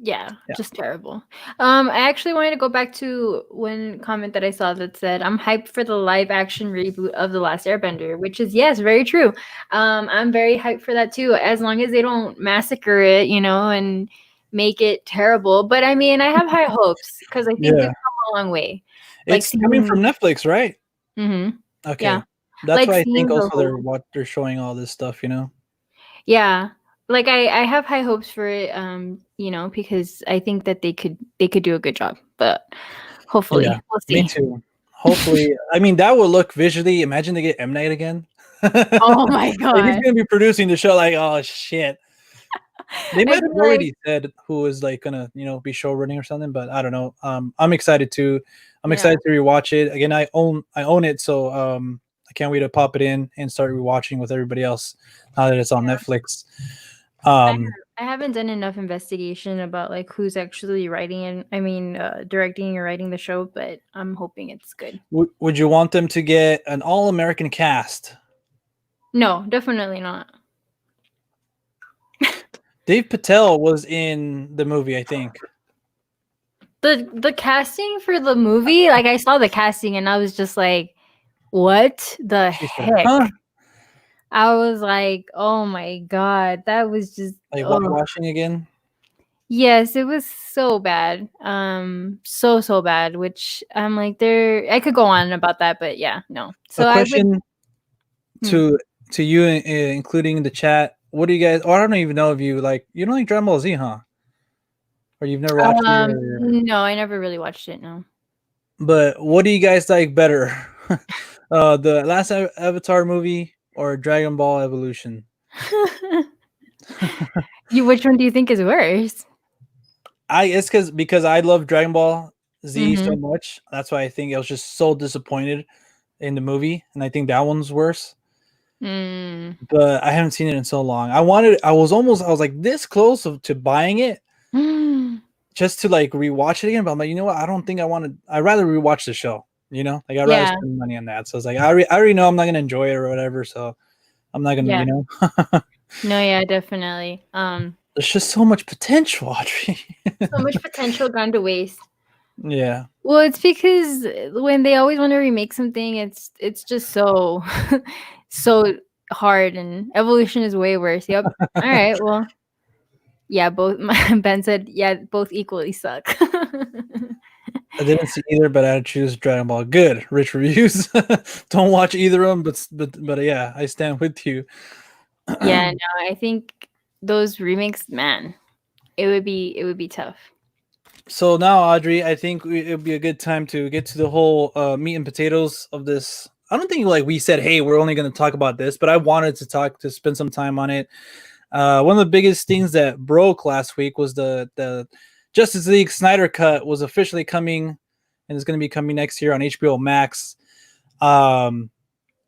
B: Yeah,
A: yeah,
B: just terrible. I actually wanted to go back to one comment that I saw that said, "I'm hyped for the live action reboot of The Last Airbender," which is yes, very true. I'm very hyped for that too, as long as they don't massacre it, and make it terrible. But I mean, I have high hopes because I think they've
A: yeah.
B: come a long way. Like
A: It's coming
B: seeing,
A: from Netflix, right?
B: hmm yeah,
A: Okay, that's
B: like
A: why I think
B: seeing the
A: also
B: whole,
A: they're showing all this stuff.
B: yeah, like I have high hopes for it. Because I think that they could do a good job, but.
A: Yeah,
B: Hopefully, we'll
A: me
B: see.
A: too. Hopefully, I mean that will look visually. Imagine they get M Night again.
B: Oh my
A: Like he's
B: god.
A: gonna be producing the show. Like, oh shit. They
B: I'd
A: might
B: be
A: have
B: like,
A: already said who is like gonna be show running or something, but I don't know. I'm excited to. I'm
B: yeah,
A: excited to rewatch it again. I own it, so I can't wait to pop it in and start rewatching with everybody else now that it's on
B: yeah.
A: Netflix.
B: I
A: Um,
B: I haven't done enough investigation about like who's actually writing and I mean directing or writing the show, but I'm hoping it's good.
A: would you want them to get an all American cast?
B: No, definitely not.
A: Dave Patel was in the movie, I think.
B: The casting for the movie, like I saw the casting and I was just like, what the
A: She said,
B: heck?
A: "Huh?"
B: I was like, oh my god, that was just
A: Like
B: oh
A: whitewashing again.
B: yes, it was so bad. So bad, which I'm like I could go on about that, but yeah, no.
A: A
B: So I would
A: question
B: hmm.
A: to you, including the chat. What do you guys? Or I don't even know if you like. You don't like Dragon Ball Z, huh? Or you've never watched it, or
B: No, I never really watched it, no.
A: but what do you guys like better? The last Avatar movie or Dragon Ball Evolution?
B: Which one do you think is worse?
A: It's because I love Dragon Ball Z so
B: Mhm.
A: much. That's why I think I was just so disappointed in the movie, and I think that one's worse.
B: Mm.
A: But I haven't seen it in so long. I was like this close to buying it just to like rewatch it again. But I'm like, you know what? I don't think I want to. I'd rather rewatch the show. You know, like I'd rather
B: Yeah.
A: spend money on that. So it's like I already know I'm not gonna enjoy it or whatever. So I'm not gonna,
B: Yeah.
A: you know.
B: No, yeah, definitely.
A: There's just so much potential, Audrey.
B: So much potential gone to waste.
A: Yeah.
B: Well, it's because when they always want to remake something, it's just so so hard, and evolution is way worse. Yep. All right. Well, yeah, both Ben said, yeah, both equally suck.
A: I didn't see either, but I'd choose Dragon Ball. Good, rich reviews. Don't watch either of them, but yeah, I stand with you.
B: Yeah, no, I think those remakes, man, it would be tough.
A: So now, Audrey, I think it would be a good time to get to the whole meat and potatoes of this. I don't think like we said, hey, we're only going to talk about this, but I wanted to spend some time on it. One of the biggest things that broke last week was the Justice League Snyder Cut was officially coming, and is going to be coming next year on HBO Max. And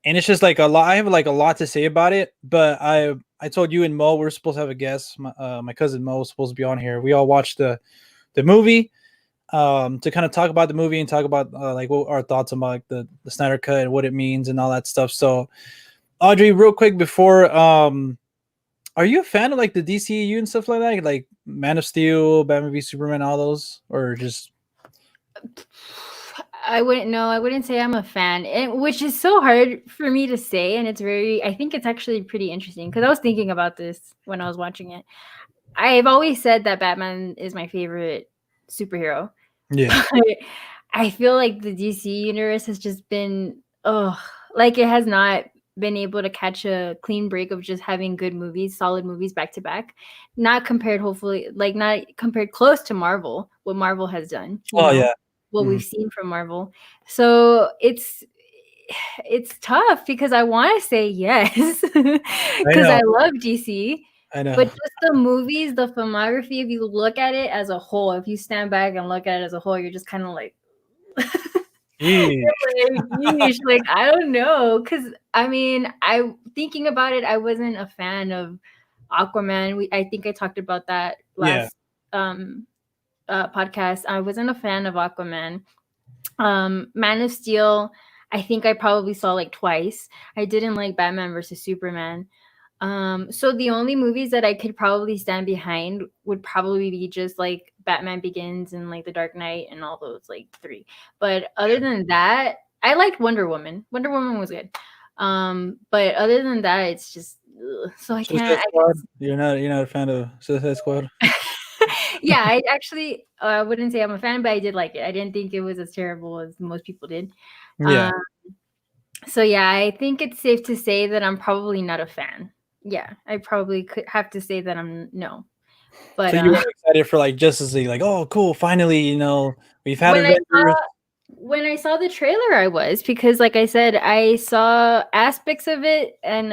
A: it's just like a lot. I have like a lot to say about it, but I told you and Mo we're supposed to have a guest. My cousin Mo was supposed to be on here. We all watched the movie to kind of talk about the movie and talk about like what our thoughts about like, the Snyder Cut and what it means and all that stuff. So, Audrey, real quick before, are you a fan of like the DCEU and stuff like that, like Man of Steel, Batman v Superman, all those, or just?
B: I wouldn't know. I wouldn't say I'm a fan, which is so hard for me to say. And I think it's actually pretty interesting because I was thinking about this when I was watching it. I've always said that Batman is my favorite superhero.
A: Yeah.
B: But I feel like the DC universe has just been, like it has not been able to catch a clean break of just having good movies, solid movies back to back. Not compared, hopefully, like not compared close to Marvel, what Marvel has done,
A: Oh yeah.
B: what we've seen from Marvel. So it's tough because I want to say yes because I love DC.
A: I know.
B: But just the movies, the filmography, if you look at it as a whole, if you stand back and look at it as a whole, you're just kind of like, yeesh, like, I don't know. Because, I mean, thinking about it, I wasn't a fan of Aquaman. I think I talked about that last podcast. I wasn't a fan of Aquaman. Man of Steel, I think I probably saw like twice. I didn't like Batman versus Superman. So the only movies that I could probably stand behind would probably be just like Batman Begins and like The Dark Knight and all those like three. But other than that, I liked Wonder Woman. Wonder Woman was good. But other than that, it's just so I can't.
A: You're not a fan of Suicide Squad?
B: Yeah, I actually wouldn't say I'm a fan, but I did like it. I didn't think it was as terrible as most people did.
A: Yeah.
B: So yeah, I think it's safe to say that I'm probably not a fan. Yeah, I probably could have to say that I'm no. But
A: so you were excited for like Justice League, like, oh, cool, finally, we've had Avengers.
B: When I saw the trailer, I was, because like I said, I saw aspects of it and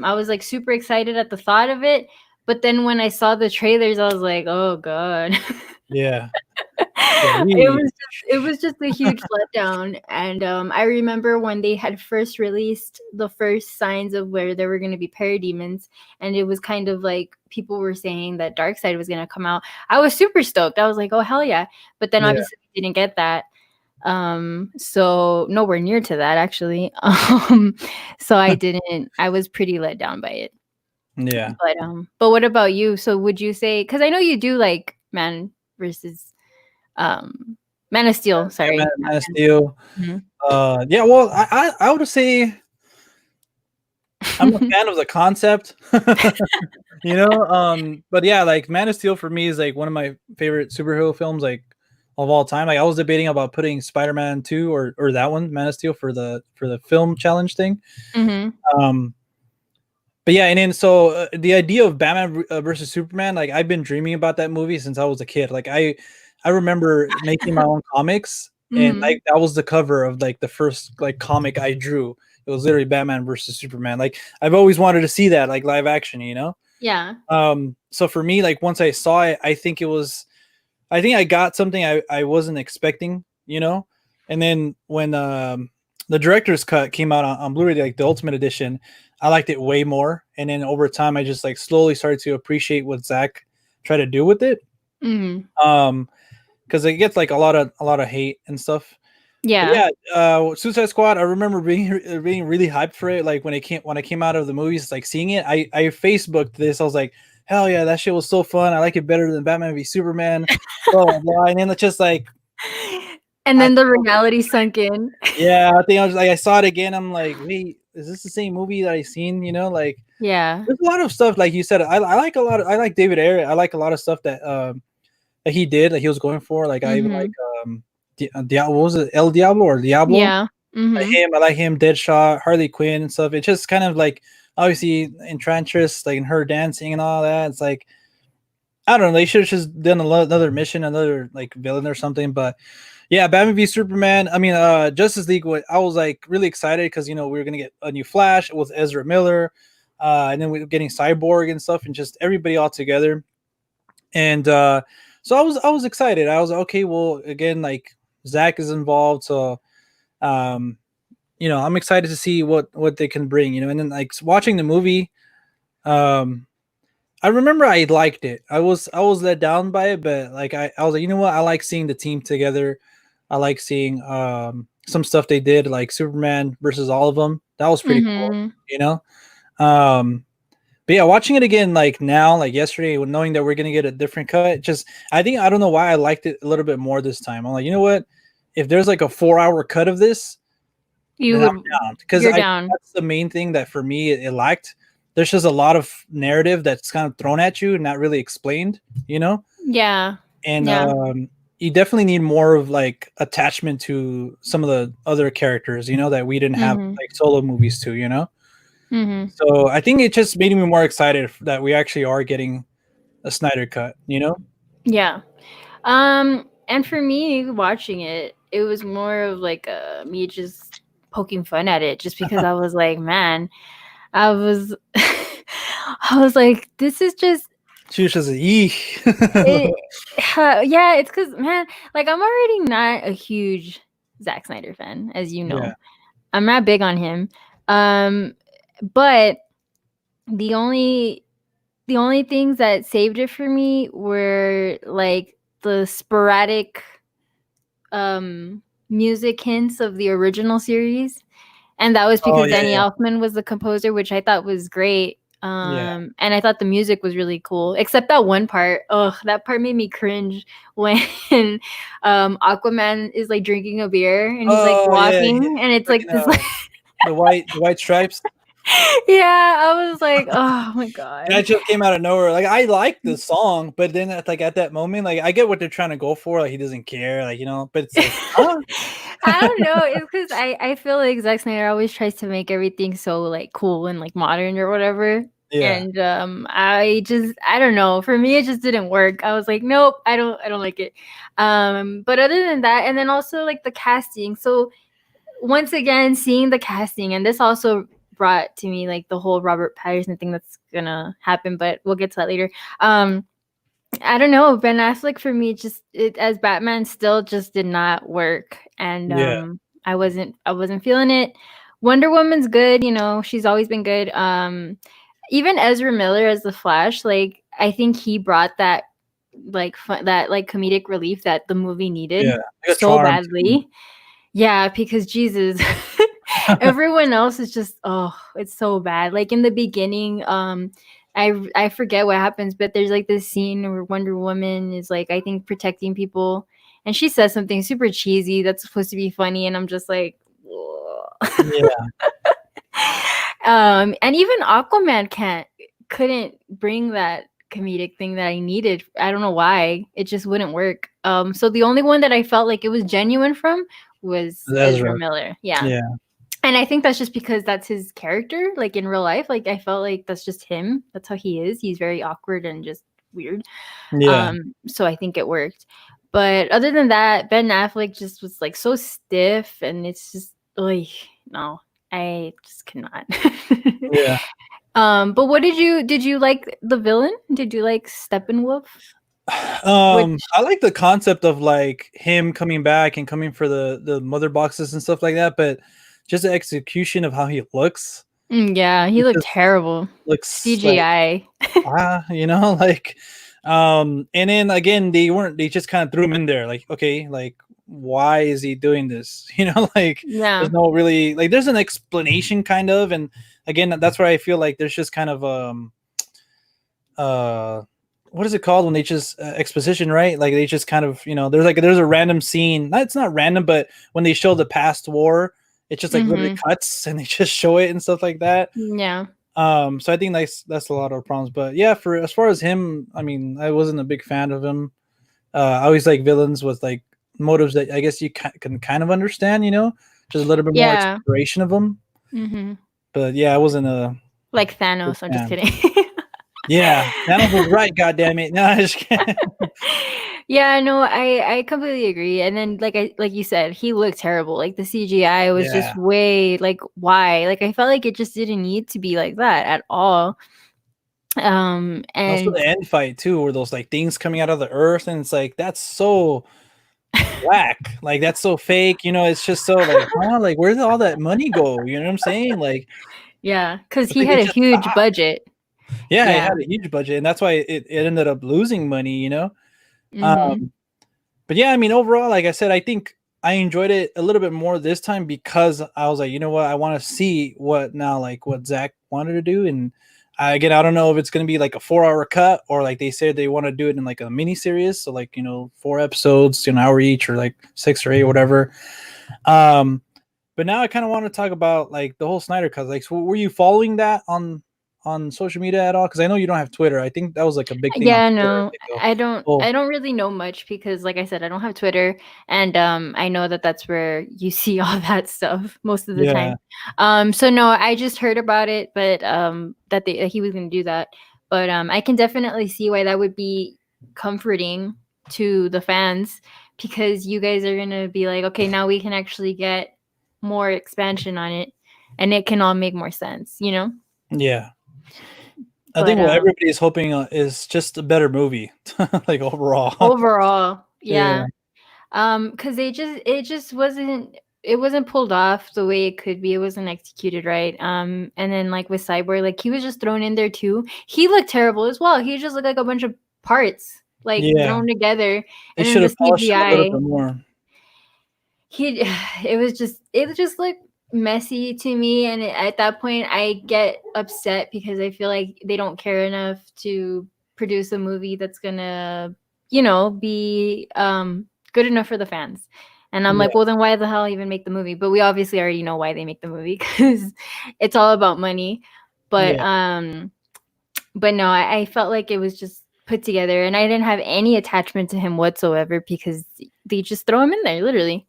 B: I was like super excited at the thought of it. But then when I saw the trailers, I was like, oh God.
A: Yeah.
B: It was just a huge letdown. And I remember when they had first released the first signs of where there were going to be parademons, and it was kind of like people were saying that Darkseid was going to come out. I was super stoked. I was like, oh hell yeah. But then obviously we didn't get that. So nowhere near to that actually. So I was pretty let down by it.
A: Yeah.
B: But what about you? So would you say, because I know you do like Man of Steel, sorry.
A: Man of Steel.
B: Mm-hmm.
A: Yeah, well, I would say I'm a fan of the concept. But yeah, like Man of Steel for me is like one of my favorite superhero films, like of all time. Like I was debating about putting Spider-Man 2 or that one, Man of Steel, for the film challenge thing.
B: Mm-hmm.
A: But yeah, and then so the idea of Batman versus Superman, like I've been dreaming about that movie since I was a kid. Like I remember making my own comics, and like that was the cover of like the first like comic I drew. It was literally Batman versus Superman. Like I've always wanted to see that like live action,
B: Yeah.
A: So for me, like once I saw it, I think I got something I wasn't expecting, and then when the director's cut came out on Blu-ray, like the Ultimate Edition, I liked it way more. And then over time, I just like slowly started to appreciate what Zack tried to do with it. Because it gets like a lot of hate and stuff. But
B: Yeah.
A: yeah, Suicide Squad. I remember being really hyped for it. Like when I came out of the movies, like seeing it, I Facebooked this. I was like, hell yeah, that shit was so fun. I like it better than Batman v Superman. Blah blah blah. And then it's just like,
B: And
A: I
B: then the reality sunk in.
A: yeah, I think I was like, I saw it again. I'm like, wait, is this the same movie that I seen? Like
B: Yeah.
A: there's a lot of stuff like you said. I like a lot. I like David Ayer. I like a lot of stuff that he did, that he was going for. Like I even like
B: Mhm.
A: Diablo. What was it, El Diablo or Diablo?
B: Yeah. Mhm.
A: I like him, Deadshot, Harley Quinn and stuff. It's just kind of like obviously Enchantress, like in her dancing and all that. It's like I don't know. They should have just done another mission, another like villain or something. But yeah, Batman v Superman. I mean, Justice League. I was like really excited because we were gonna get a new Flash with Ezra Miller, and then we were getting Cyborg and stuff, and just everybody all together. And so I was excited. I was okay. Well, again, like Zach is involved, so um, I'm excited to see what they can bring. And then like watching the movie, um, I remember I liked it. I was let down by it, but like I was like, you know what? I like seeing the team together. I like seeing some stuff they did, like Superman versus all of them. That was pretty cool.
B: Mhm.
A: You know. Um, but yeah, watching it again, like now, like yesterday, knowing that we're gonna get a different cut, just I don't know why I liked it a little bit more this time. I'm like, you know what? If there's like a 4-hour cut of this,
B: You
A: then I'm
B: would
A: down because
B: you're
A: I
B: down.
A: that's the main thing that for me it lacked. There's just a lot of narrative that's kind of thrown at you and not really explained, you know.
B: Yeah.
A: And
B: Yeah.
A: you definitely need more of like attachment to some of the other characters, that we didn't have
B: Mhm.
A: like solo movies to,
B: Mhm.
A: So I think it just made me more excited that we actually are getting a Snyder cut.
B: Yeah. And for me watching it, it was more of like me just poking fun at it just because I was like, man, I was I was like, this is just
A: She was just eek.
B: it yeah, it's cuz man, like I'm already not a huge Zack Snyder fan, as you
A: Yeah,
B: know. I'm not big on him. Um but the only the only things that saved it for me were like the sporadic um music hints of the original series, and that was
A: oh
B: because
A: yeah,
B: Danny
A: yeah,
B: Elfman was the composer, which I thought was great.
A: yeah.
B: And I thought the music was really cool, except that one part. Oh, that part made me cringe when Aquaman is like drinking a beer and he's like
A: Oh yeah, yeah.
B: walking and it's
A: Like
B: like this like
A: the white stripes.
B: yeah, I was like, oh my god.
A: That just came out of nowhere. Like I like the song, but then at that moment, like I get what they're trying to go for. Like he doesn't care, like but it's like, huh?
B: I don't know. It's because I feel like Zack Snyder always tries to make everything so like cool and like modern or whatever.
A: Yeah,
B: And I don't know. For me, it just didn't work. I was like, nope, I don't like it. But other than that, and then also like the casting. So once again, seeing the casting, and this also brought to me like the whole Robert Pattinson thing that's gonna happen, but we'll get to that later. I don't know. Ben Affleck for me just as Batman still just did not work, and
A: yeah,
B: I wasn't feeling it. Wonder Woman's good, she's always been good. Even Ezra Miller as the Flash, like I think he brought that like that like comedic relief that the movie needed
A: yeah. Like a
B: so
A: charm too.
B: badly. Yeah, because Jesus, everyone else is just it's so bad. Like in the beginning, I forget what happens, but there's like this scene where Wonder Woman is like I think protecting people, and she says something super cheesy that's supposed to be funny, and I'm just like,
A: Yeah,
B: and even Aquaman couldn't bring that comedic thing that I needed. I don't know why. It just wouldn't work. So the only one that I felt like it was genuine from was Ezra
A: Ezra.
B: Miller. Yeah.
A: Yeah,
B: And I think that's just because that's his character, like in real life. Like I felt like that's just him. That's how he is. He's very awkward and just weird.
A: yeah,
B: So I think it worked. But other than that, Ben Affleck just was like so stiff, and it's just like no, I just cannot.
A: yeah.
B: But what did you like the villain? Did you like Steppenwolf? Which
A: I like the concept of like him coming back and coming for the mother boxes and stuff like that, but just the execution of how he looks,
B: yeah, he
A: it
B: looked
A: just
B: terrible.
A: looks like
B: CGI.
A: like and then again they just kind of threw him in there like okay, like why is he doing this? Like
B: Yeah.
A: there's no really like there's an explanation kind of, and again that's where I feel like there's just kind of uh what is it called when they just exposition, right? Like they just kind of there's a random scene. It's not random, but when they show the past war, it's just like literally
B: Mm-hmm.
A: cuts and they just show it and stuff like that.
B: Yeah.
A: So I think that's a lot of problems. But yeah, for as far as him, I mean, I wasn't a big fan of him. I always like villains with like motives that I guess you can kind of understand, just a little bit more
B: Yeah.
A: exploration of them.
B: Mm-hmm.
A: But yeah, I wasn't a
B: Like
A: big
B: Thanos. I'm just
A: fan.
B: kidding.
A: Yeah, Thanos was right. God damn it! No, I just can't.
B: Yeah, no, I completely agree. And then like you said, he looked terrible. Like the CGI was just
A: Yeah.
B: way like why? Like I felt like it just didn't need to be like that at all.
A: Also
B: And
A: the end fight too, where those like things coming out of the earth, and it's like that's so whack. Like that's so fake. It's just so like, huh? Like where did all that money go? You know what I'm saying? Like
B: yeah, because
A: it's
B: he
A: like
B: had
A: it
B: a
A: just
B: huge
A: stopped.
B: budget.
A: Yeah, it
B: Yeah.
A: had a huge budget, and that's why it ended up losing money.
B: Mm-hmm.
A: Um, but yeah, I mean, overall, like I said, I think I enjoyed it a little bit more this time because I was like, you know what, I want to see what Zach wanted to do, and again, I don't know if it's gonna be like a 4 hour cut or like they said they want to do it in like a mini series, so like 4 episodes, an hour each, or like 6 or 8, whatever. Um, but now I kind of want to talk about like the whole Snyder cut. Like, so were you following that on social media at all? Because I know you don't have Twitter. I think that was like a big thing on
B: Yeah,
A: Twitter.
B: no,
A: Like,
B: I
A: oh,
B: don't really know much because like I said, I don't have Twitter and I know that that's where you see all that stuff most of the
A: yeah,
B: time. So no, I just heard about it, but that he was going to do that. But I can definitely see why that would be comforting to the fans because you guys are going to be like, okay, now we can actually get more expansion on it and it can all make more sense, you know?
A: yeah. I
B: But
A: think what everybody's hoping is just a better movie, like overall.
B: overall,
A: Yeah,
B: yeah. Because it just wasn't pulled off the way it could be. It wasn't executed right. And then like with Cyborg, like he was just thrown in there too. He looked terrible as well. He just looked like a bunch of parts like
A: yeah.
B: thrown together.
A: They
B: And then
A: should
B: the
A: have polished it a little
B: CGI,
A: bit more.
B: he it just looked messy to me. And at that point, I get upset because I feel like they don't care enough to produce a movie that's gonna be good enough for the fans. And I'm
A: Yeah,
B: like, well, then why the hell even make the movie? But we obviously already know why they make the movie because it's all about money. But
A: yeah.
B: but no, I felt like it was just put together, and I didn't have any attachment to him whatsoever because they just throw him in there, literally.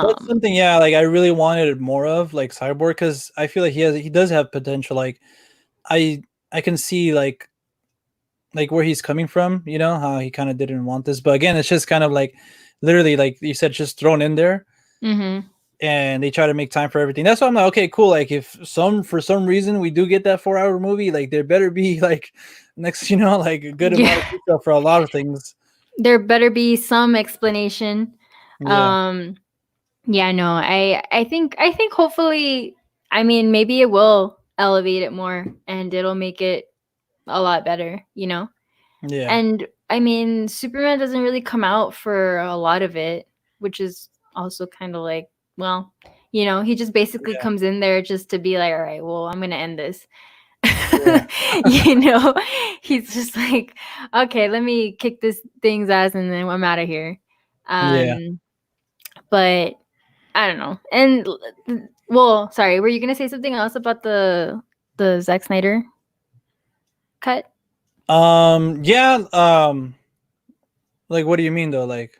A: That's
B: Um,
A: something. Yeah, like I really wanted more of like Cyborg because I feel like he does have potential. Like I I can see like where he's coming from. How he kind of didn't want this, but again, it's just kind of like literally like you said, just thrown in there.
B: mhm.
A: And they try to make time for everything. That's why I'm like, okay, cool. Like if for some reason we do get that 4 hour movie, like there better be like next, like a good amount
B: Yeah.
A: of detail for a lot of things.
B: There better be some explanation.
A: Yeah,
B: Um, yeah, no, I think hopefully, I mean, maybe it will elevate it more and it'll make it a lot better, you know?
A: yeah,
B: And I mean, Superman doesn't really come out for a lot of it, which is also kind of like, well, he just basically
A: yeah,
B: comes in there just to be like, all right, well, I'm going to end this.
A: yeah,
B: you know, he's just like, okay, let me kick this thing's ass and then I'm out of here.
A: yeah.
B: Um, but I don't know. And well, sorry, were you gonna say something else about the Zack Snyder cut?
A: Yeah. Like, what do you mean though? Like,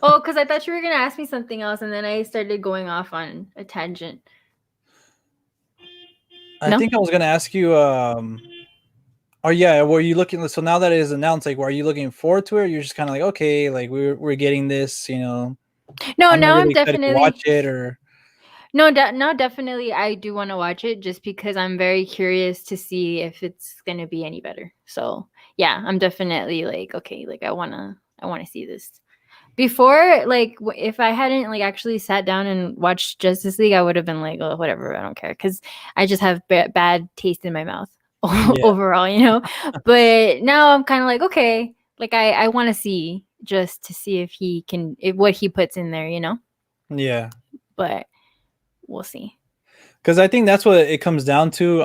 B: Oh, because I thought you were gonna ask me something else, and then I started going off on a tangent.
A: I
B: No,
A: think I was gonna ask you. Oh yeah, were you looking? So now that it is announced, like, were you looking forward to it? Or you're just kind of like, okay, like we're getting this.
B: no.
A: I'm not
B: Now I'm
A: really excited to watch
B: definitely
A: it, or
B: no. Now definitely, I do want to watch it just because I'm very curious to see if it's gonna be any better. So yeah, I'm definitely like, okay, like I wanna see this. Before, like, if I hadn't like actually sat down and watched Justice League, I would have been like, oh, whatever, I don't care, because I just have bad taste in my mouth
A: yeah,
B: overall. But now I'm kind of like, okay, like I want to see just to see if he can what he puts in there, you know.
A: Yeah.
B: But we'll see.
A: Because I think that's what it comes down to.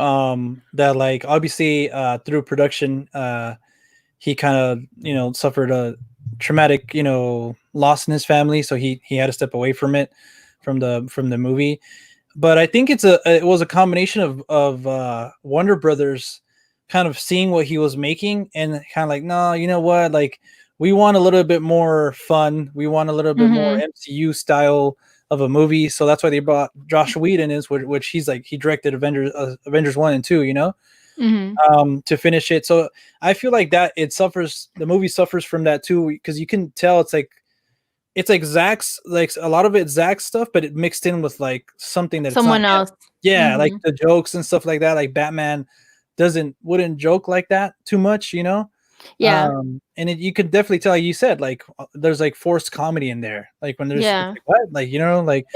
A: That like obviously through production, he kind of suffered a traumatic loss in his family, so he had to step away from it, from the movie. But I think it was a combination of Warner Brothers kind of seeing what he was making and kind of like, no, you know what, like we want a little bit more fun, we want a little bit more
B: Mm-hmm.
A: MCU style of a movie, so that's why they brought Josh Whedon in, which he's like he directed Avengers 1 and 2,
B: Mm-hmm.
A: to finish it. So I feel like that the movie suffers from that too, because you can tell it's like Zach's, like a lot of it's Zach's stuff, but it mixed in with like something that it's not
B: Someone
A: yet.
B: else.
A: Yeah, like
B: Mm-hmm.
A: the jokes and stuff like that. Like Batman wouldn't joke like that too much.
B: Yeah.
A: And you could definitely tell, like you said, like there's like forced comedy in there. Like when it's
B: Yeah.
A: like what, like like,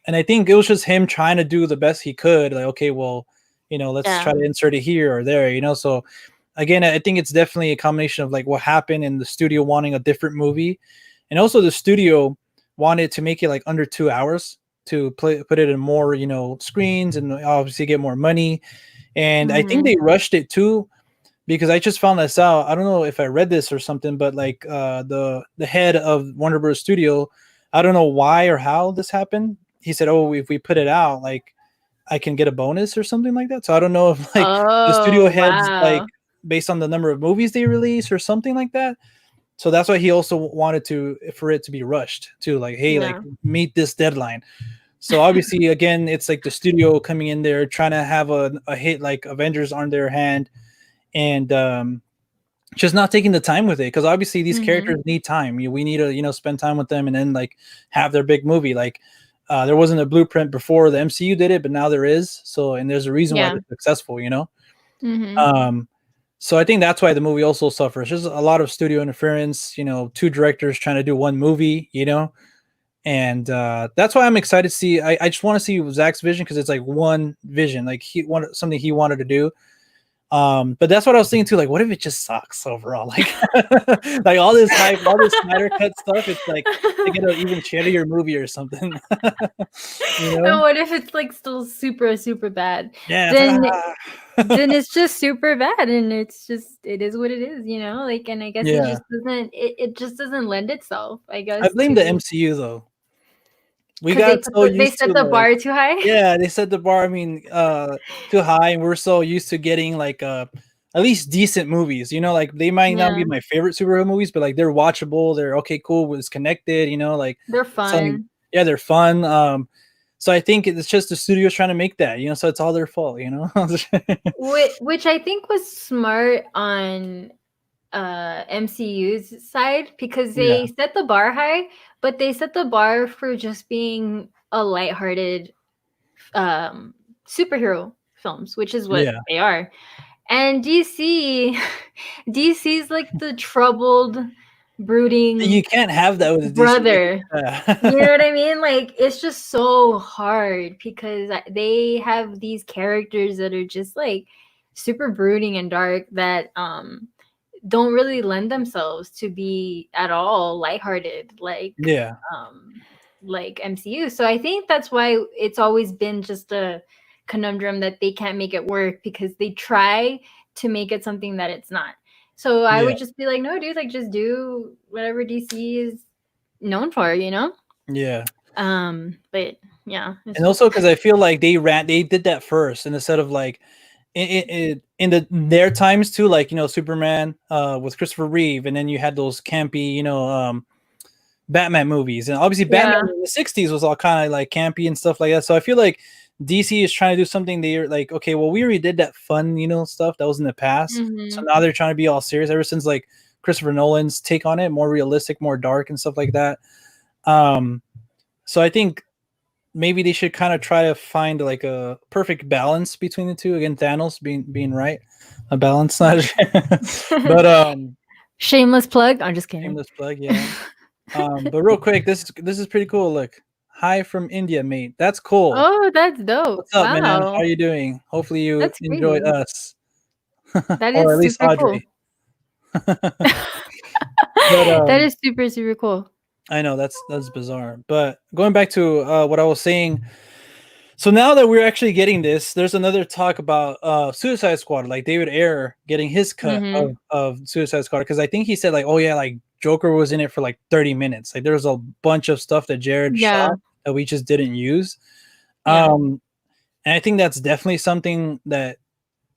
A: and I think it was just him trying to do the best he could. Like, okay, well, let's
B: Yeah.
A: try to insert it here or there. So again, I think it's definitely a combination of like what happened in the studio wanting a different movie, and also the studio wanted to make it like under 2 hours to put it in more screens and obviously get more money. And I think
B: Mm-hmm.
A: they rushed it too, because I just found this out. I don't know if I read this or something, but like the head of Warner Bros. Studio, I don't know why or how this happened. He said, "Oh, if we put it out, like I can get a bonus or something like that." So I don't know if like the studio
B: Oh,
A: heads, like
B: wow.
A: based on the number of movies they release or something like that. So that's why he also wanted for it to be rushed too. Like, hey, like
B: Yeah.
A: meet this deadline. So obviously, again, it's like the studio coming in there trying to have a hit like Avengers on their hand, and just not taking the time with it, because obviously these
B: Mm-hmm.
A: characters need time. We need to spend time with them and then like have their big movie. Like there wasn't a blueprint before the MCU did it, but now there is. So, and there's a reason why
B: Yeah.
A: they're successful.
B: Mm-hmm.
A: Um, so I think that's why the movie also suffers. There's a lot of studio interference. Two directors trying to do one movie. And that's why I'm excited to see. I just want to see Zach's vision, because it's like one vision, like he wanted something he wanted to do. But that's what I was thinking too. Like, what if it just sucks overall? Like, like all this hype, all this Snyder Cut stuff. It's like they get an even shittier movie or something. you
B: And
A: know?
B: what if it's like still super, super bad?
A: Yeah. It's
B: Then
A: like,
B: it's just super bad, and it is what it is, you know? Like, and I guess
A: yeah.
B: it just doesn't lend itself, I
A: I
B: guess,
A: blame the
B: to
A: MCU though. We
B: because
A: got so
B: they
A: used
B: set
A: to
B: the
A: like,
B: bar too high.
A: yeah, they set the bar. I mean, too high, and we're so used to getting like at least decent movies. Like they might not be
B: Yeah,
A: my favorite superhero movies, but like they're watchable. They're okay, cool. It's connected. Like
B: they're
A: something.
B: fun.
A: Yeah, they're fun. So I think it's just the studios trying to make that. So it's all their fault.
B: Which I think was smart on MCU's side, because
A: Yeah,
B: they set the bar high, but they set the bar for just being a lighthearted um superhero films, which is what
A: yeah.
B: they are. And DC's like the troubled,
A: You
B: brooding
A: can't have that with a DC movie.
B: brother. You know
A: Yeah.
B: what I mean? Like, it's just so hard because they have these characters that are just like super brooding and dark that don't really lend themselves to be at all lighthearted
A: Yeah.
B: like MCU. So I think that's why it's always been just a conundrum that they can't make it work, because they try to make it something that it's not. So I
A: Yeah.
B: would just be like, no, dude, like just do whatever DC is known for, you know?
A: Yeah.
B: But yeah, it's
A: And
B: just
A: also because I feel like they did that first, and instead of like in their times too, like Superman with Christopher Reeve, and then you had those campy Batman movies, and obviously Batman
B: yeah.
A: in the '60s was all kind of like campy and stuff like that. So I feel like DC is trying to do something. They're like, okay, well, we already did that fun stuff that was in the past, so
B: Hmm.
A: now they're trying to be all serious. Ever since like Christopher Nolan's take on it, more realistic, more dark, and stuff like that. Um, so I think maybe they should kind of try to find like a perfect balance between the two. Again, Thanos being right, a balance, not but
B: Shameless plug. I'm just kidding.
A: shameless plug, yeah. But real quick, this is pretty cool. Look, hi from India, mate. That's cool.
B: Oh, that's dope.
A: What's up, man? How
B: Wow.
A: you doing? Hopefully you
B: That's
A: enjoy
B: crazy.
A: us,
B: That
A: or
B: is
A: at least
B: super cool.
A: Audrey. But
B: That is super, super cool.
A: I know that's bizarre. But going back to what I was saying, so now that we're actually getting this, there's another talk about Suicide Squad, like David Ayer getting his cut
B: Mm-hmm.
A: of Suicide Squad, because I think he said like, oh yeah, like Joker was in it for like 30 minutes. Like there was a bunch of stuff that Jared
B: Yeah.
A: shot that we just didn't use.
B: Yeah.
A: And I think that's definitely something that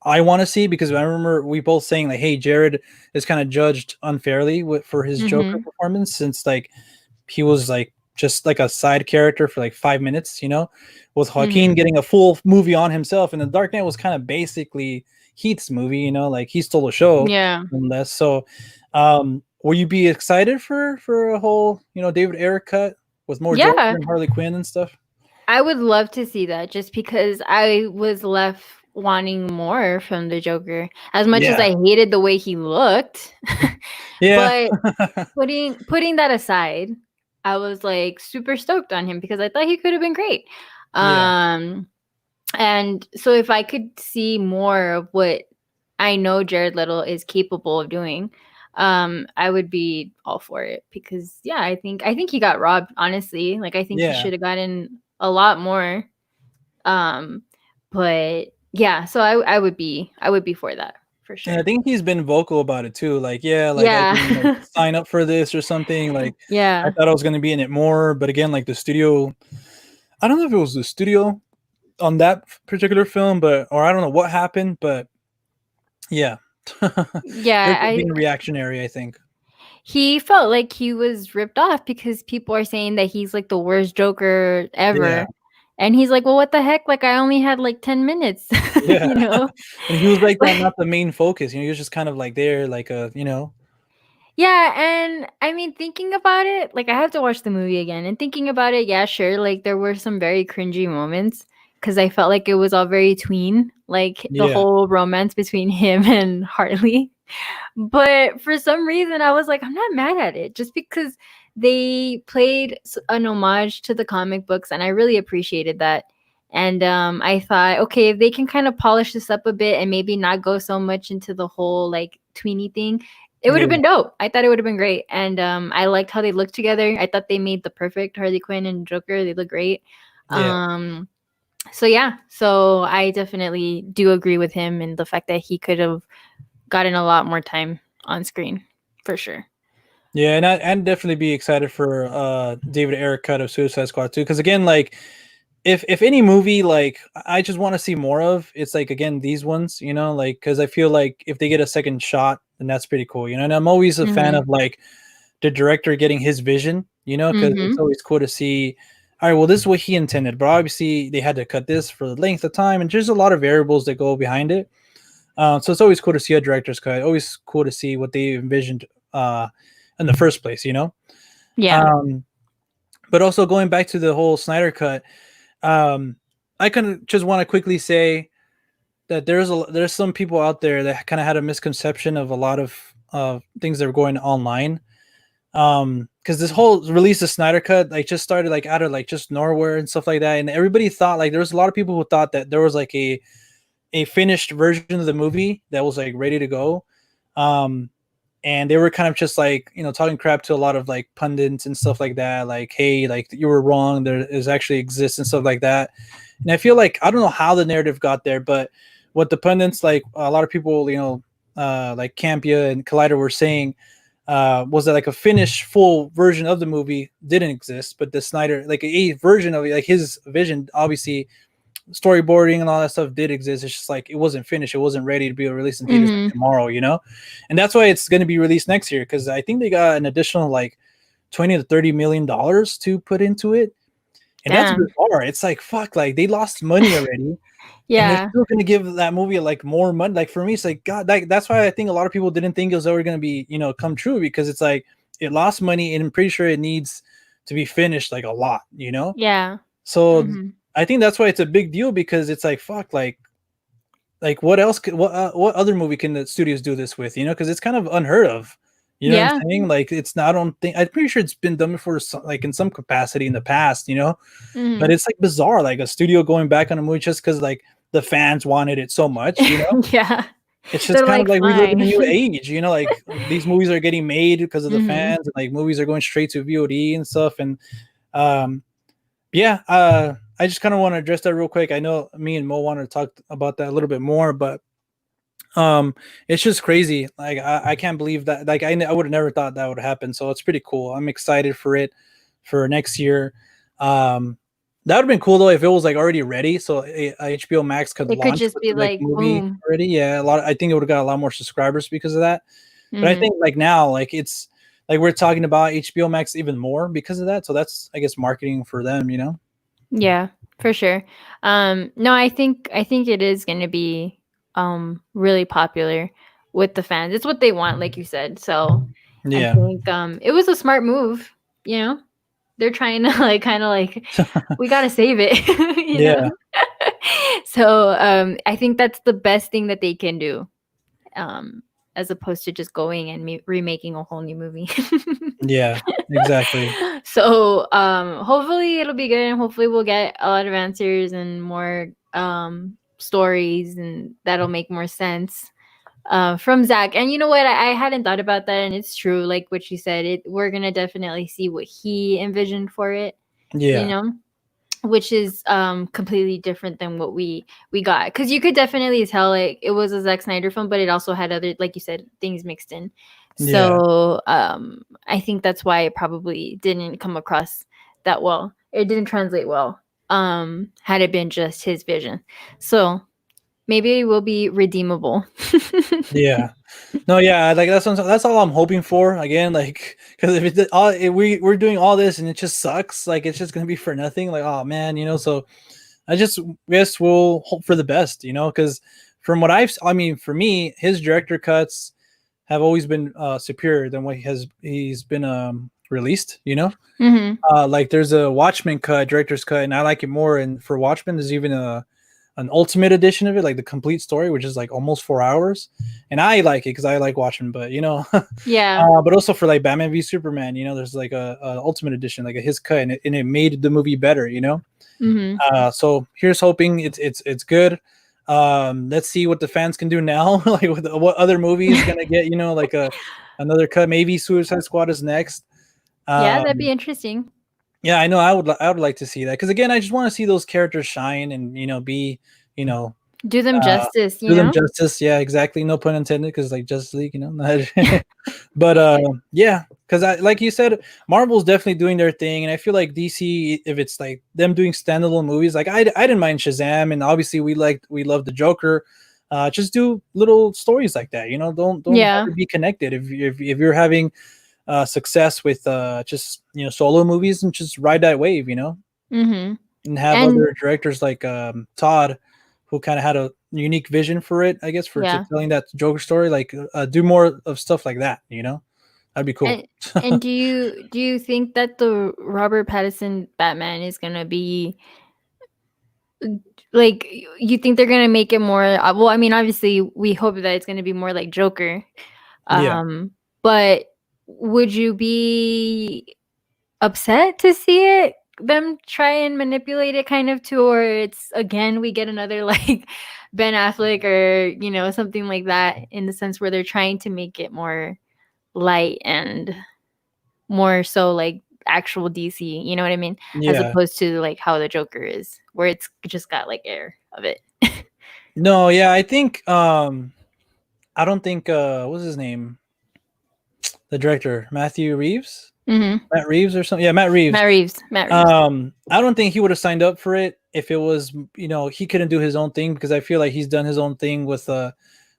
A: I want to see, because I remember we both saying like, hey, Jared is kind of judged unfairly for his Joker
B: Mm-hmm.
A: performance, since like he was like just like a side character for like 5 minutes, with Joaquin
B: Mm-hmm.
A: getting a full movie on himself. And The Dark Knight was kind of basically Heath's movie, like he stole the show,
B: Yeah.
A: nonetheless. So, will you be excited for a whole, David Ayer cut with more Joker
B: Yeah.
A: and Harley Quinn and stuff?
B: I would love to see that, just because I was left wanting more from the Joker. As much as
A: Yeah,
B: I hated the way he looked,
A: yeah,
B: but putting that aside, I was like super stoked on him because I thought he could have been great.
A: yeah,
B: Um and so if I could see more of what I know Jared Leto is capable of doing, I would be all for it, because yeah, I think he got robbed, honestly. Like I think he
A: yeah.
B: should have gotten a lot more. Um but yeah, so I would be for that for
A: And I
B: sure.
A: think he's been vocal about it too. Like, yeah, like I didn't like
B: Yeah.
A: sign up for this or something. Like, I
B: Yeah.
A: thought I was gonna be in it more, but again, like the studio, I don't know if it was the studio on that particular film, but or I don't know what happened, but yeah, they're
B: Yeah,
A: just being reactionary, I think.
B: he felt like he was ripped off because people are saying that he's like the worst Joker
A: Yeah,
B: ever. And he's like, "Well, what the heck? Like I only had like 10 minutes."
A: yeah,
B: you know?
A: and he was like that, not the main focus. He was just kind of like there, like
B: Yeah, and I mean, thinking about it, like I have to watch the movie again. And thinking about it, yeah, sure, like there were some very cringy moments because I felt like it was all very tween, like the
A: yeah,
B: whole romance between him and Harley. But for some reason, I was like, I'm not mad at it, just because they played an homage to the comic books, and I really appreciated that. And I thought, okay, if they can kind of polish this up a bit and maybe not go so much into the whole like tweeny thing, it would
A: yeah,
B: have been dope. I thought it would have been great. And I liked how they looked together. I thought they made the perfect Harley Quinn and Joker. They look great.
A: yeah.
B: Um, so yeah, so I definitely do agree with him in the fact that he could have gotten a lot more time on screen, for sure.
A: Yeah, and I'd definitely be excited for David Ayer cut of Suicide Squad too. Because again, like if any movie like I just want to see more of, it's like again these ones, like because I feel like if they get a second shot, then that's pretty cool, And I'm always a fan
B: Mhm.
A: of like the director getting his vision, because it's
B: Mhm.
A: always cool to see. All right, well, this is what he intended, but obviously they had to cut this for the length of time, and there's a lot of variables that go behind it. So it's always cool to see a director's cut. Always cool to see what they envisioned in the first place.
B: Yeah.
A: Um, but also going back to the whole Snyder cut, um, I kind just want to quickly say that there's some people out there that kind of had a misconception of a lot of things that were going online. Because this whole release of Snyder cut like just started like out of like just nowhere and stuff like that, and everybody thought like there was a lot of people who thought that there was like a finished version of the movie that was like ready to go. Um, and they were kind of just like talking crap to a lot of like pundits and stuff like that, like, hey, like you were wrong, there is actually exists and stuff like that. And I feel like I don't know how the narrative got there, but what the pundits, like a lot of people, like Campia and Collider were saying, was that like a finished full version of the movie didn't exist, but the Snyder, like a version of it, like his vision, obviously storyboarding and all that stuff did exist. It's just like it wasn't finished. It wasn't ready to be released in theaters like
B: Mhm.
A: tomorrow. And that's why it's going to be released next year, because I think they got an additional like 20 to 30 million dollars to put into it, and that's
B: Damn.
A: bizarre. It's like fuck, like they lost money already, and they're
B: Yeah.
A: still going to give that movie like more money. Like for me, it's like God. Like that's why I think a lot of people didn't think it was ever going to be come true, because it's like it lost money, and I'm pretty sure it needs to be finished like a lot.
B: Yeah.
A: So
B: Mhm.
A: I think that's why it's a big deal, because it's like fuck, like what else could what other movie can the studios do this with? Because it's kind of unheard of. You know what
B: Yeah.
A: I'm saying? Like it's not. I don't think. I'm pretty sure it's been done before, like in some capacity in the past. But
B: Mhm.
A: it's like bizarre, like a studio going back on a movie just because like the fans wanted it so much.
B: Yeah.
A: it's just
B: They're
A: kind of
B: like,
A: like we live in a
B: fine.
A: new age, like these movies are getting made because of the
B: Hmm.
A: fans, and like movies are going straight to VOD and stuff. And um, yeah, I just kind of want to address that real quick. I know me and Mo want to talk about that a little bit more, but um, it's just crazy. Like I can't believe that. Like I would have never thought that would happen. So it's pretty cool. I'm excited for it for next year. Um, that would have been cool though if it was like already ready, so HBO Max could
B: It could
A: launch
B: just
A: with
B: be
A: like
B: like,
A: movie
B: boom.
A: already. Yeah, a lot. I think it would have got a lot more subscribers because of that. But I
B: Hmm.
A: think like now, like it's like we're talking about HBO Max even more because of that. So that's I guess marketing for them.
B: Yeah, for sure. No, I think it is going to be really popular with the fans. It's what they want, like you said. So I
A: Yeah,
B: think it was a smart move. You know, they're trying to like kind of like we got to save it. you know.
A: yeah,
B: So I think that's the best thing that they can do. Um, as opposed to just going and remaking a whole new movie.
A: yeah, exactly.
B: So hopefully it'll be good, and hopefully we'll get a lot of answers and more stories, and that'll make more sense from Zach. And you know what, I hadn't thought about that, and it's true, like what you said, we're gonna definitely see what he envisioned for it, you
A: Yeah,
B: know, which is completely different than what we got, because you could definitely tell like it was a Zack Snyder film, but it also had other, like you said, things mixed in.
A: yeah,
B: So I think that's why it probably didn't come across that well. It didn't translate well, had it been just his vision. So maybe it will be redeemable.
A: yeah. No, yeah, like that's all I'm hoping for. Again, like because if we're doing all this and it just sucks, like it's just gonna be for nothing. Like oh man. So I just guess we'll hope for the best. Because from what I mean, for me, his director cuts have always been superior than what he's been released.
B: Hmm.
A: Like there's a Watchmen cut, director's cut, and I like it more. And for Watchmen, there's even an ultimate edition of it, like the complete story, which is like almost 4 hours. And I like it because I like Watchmen, but
B: Yeah.
A: but also for like Batman v Superman, there's like a ultimate edition, like a his cut, and it made the movie better.
B: Hmm.
A: So here's hoping it's good. Let's see what the fans can do now. Like what other movie is gonna get like another cut. Maybe Suicide Squad is next.
B: Yeah, that'd
A: Um,
B: be interesting.
A: yeah, I know. I would like to see that because again, I just want to see those characters shine and be you know
B: Do them
A: uh,
B: justice,
A: do
B: you
A: them
B: know?
A: justice. Yeah, exactly. No pun intended. Because like Justice League. But yeah, because I like you said, Marvel's definitely doing their thing, and I feel like DC, if it's like them doing standalone movies, like I didn't mind Shazam, and obviously we love the Joker. Just do little stories like that. Don't have
B: Yeah.
A: to be connected. If you're having success with just solo movies, and just ride that wave.
B: Hmm.
A: And have
B: And
A: other directors like Todd, who kind of had a unique vision for it, I guess, for
B: yeah.
A: telling that Joker story. Like, do more of stuff like that. That'd be cool.
B: And do you think that the Robert Pattinson Batman is gonna be like, you think they're gonna make it more well, I mean, obviously we hope that it's gonna be more like Joker.
A: Yeah,
B: But would you be upset to see it, them try and manipulate it kind of to, or it's again we get another like Ben Affleck, or something like that, in the sense where they're trying to make it more light and more so like actual DC, you know what I mean? As
A: yeah.
B: opposed to like how the Joker is, where it's just got like air of it.
A: No, yeah. I think I don't think what's his name, the director, Matthew Reeves,
B: Hmm.
A: Matt Reeves or something. Yeah, Matt Reeves.
B: Matt Reeves.
A: I don't think he would have signed up for it if it was, he couldn't do his own thing, because I feel like he's done his own thing with the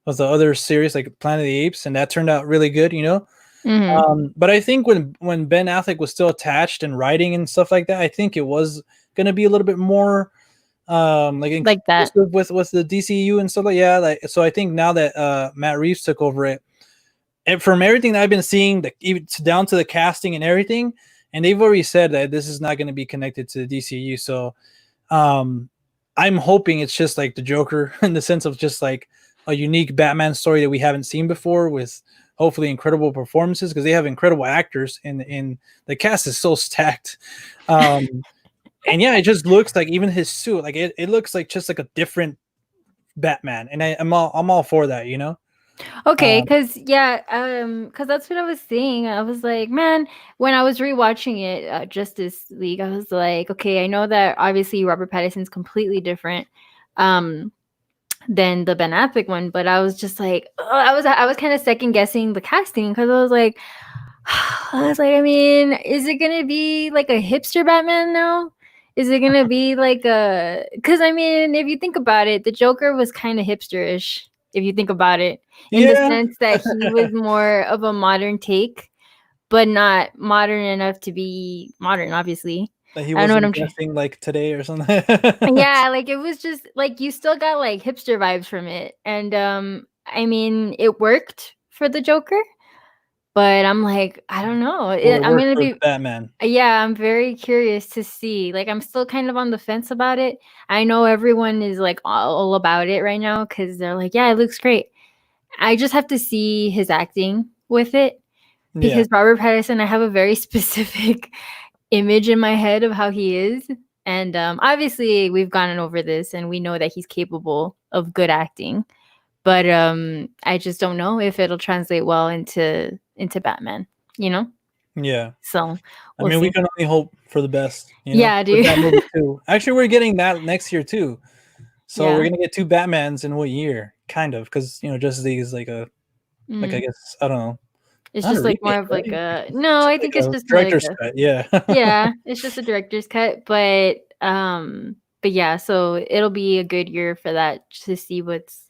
A: other series like Planet of the Apes, and that turned out really good.
B: Hmm.
A: But I think when Ben Affleck was still attached and writing and stuff like that, I think it was gonna be a little bit more like
B: Like that.
A: inclusive with the DCU and stuff like, yeah. Like, so I think now that Matt Reeves took over it, and from everything that I've been seeing, even down to the casting and everything, and they've already said that this is not going to be connected to the DCU. So um, I'm hoping it's just like the Joker in the sense of just like a unique Batman story that we haven't seen before, with hopefully incredible performances, because they have incredible actors, and the cast is so stacked. And yeah, it just looks like even his suit, like it looks like just like a different Batman, and I'm all for that, you know.
B: Okay,
A: Uh,
B: because that's what I was saying. I was like, man, when I was rewatching it, Justice League, I was like, okay, I know that obviously Robert Pattinson's completely different um than the Ben Affleck one, but I was just like, I was kind of second guessing the casting because I mean, is it gonna be like a hipster Batman now? Is it gonna be like a? Because I mean, if you think about it, the Joker was kind of hipsterish. If you think about it, in the
A: yeah,
B: sense that he was more of a modern take, but not modern enough to be modern. Obviously,
A: that he
B: I don't know what
A: wasn't
B: I'm trying.
A: dressing like today or something.
B: Yeah, like it was just like you still got like hipster vibes from it, and I mean, it worked for the Joker, but I'm like, I don't know.
A: Will it
B: I'm
A: work
B: gonna
A: for the
B: be
A: Batman?
B: Yeah, I'm very curious to see. Like, I'm still kind of on the fence about it. I know everyone is like all about it right now because they're like, yeah, it looks great. I just have to see his acting with it
A: Yeah,
B: because Robert Pattinson, I have a very specific image in my head of how he is. And obviously, we've gone over this and we know that he's capable of good acting. But I just don't know if it'll translate well into Batman, you know?
A: yeah.
B: So
A: I
B: we'll
A: mean, we
B: see.
A: can only hope for the best, you know,
B: Yeah,
A: with
B: dude.
A: that movie too. Actually, we're getting that next year too. So we're
B: Yeah.
A: gonna get two Batmans in what year? Kind of, because you know, Justice League is like I
B: Mm.
A: guess I don't know,
B: It's
A: not a
B: just like more
A: remake,
B: of like
A: right?
B: a no,
A: Just
B: I
A: like
B: think it's
A: a
B: just like
A: director's
B: a
A: cut. Yeah,
B: yeah, it's just a director's cut, but yeah, so it'll be a good year for that to see what's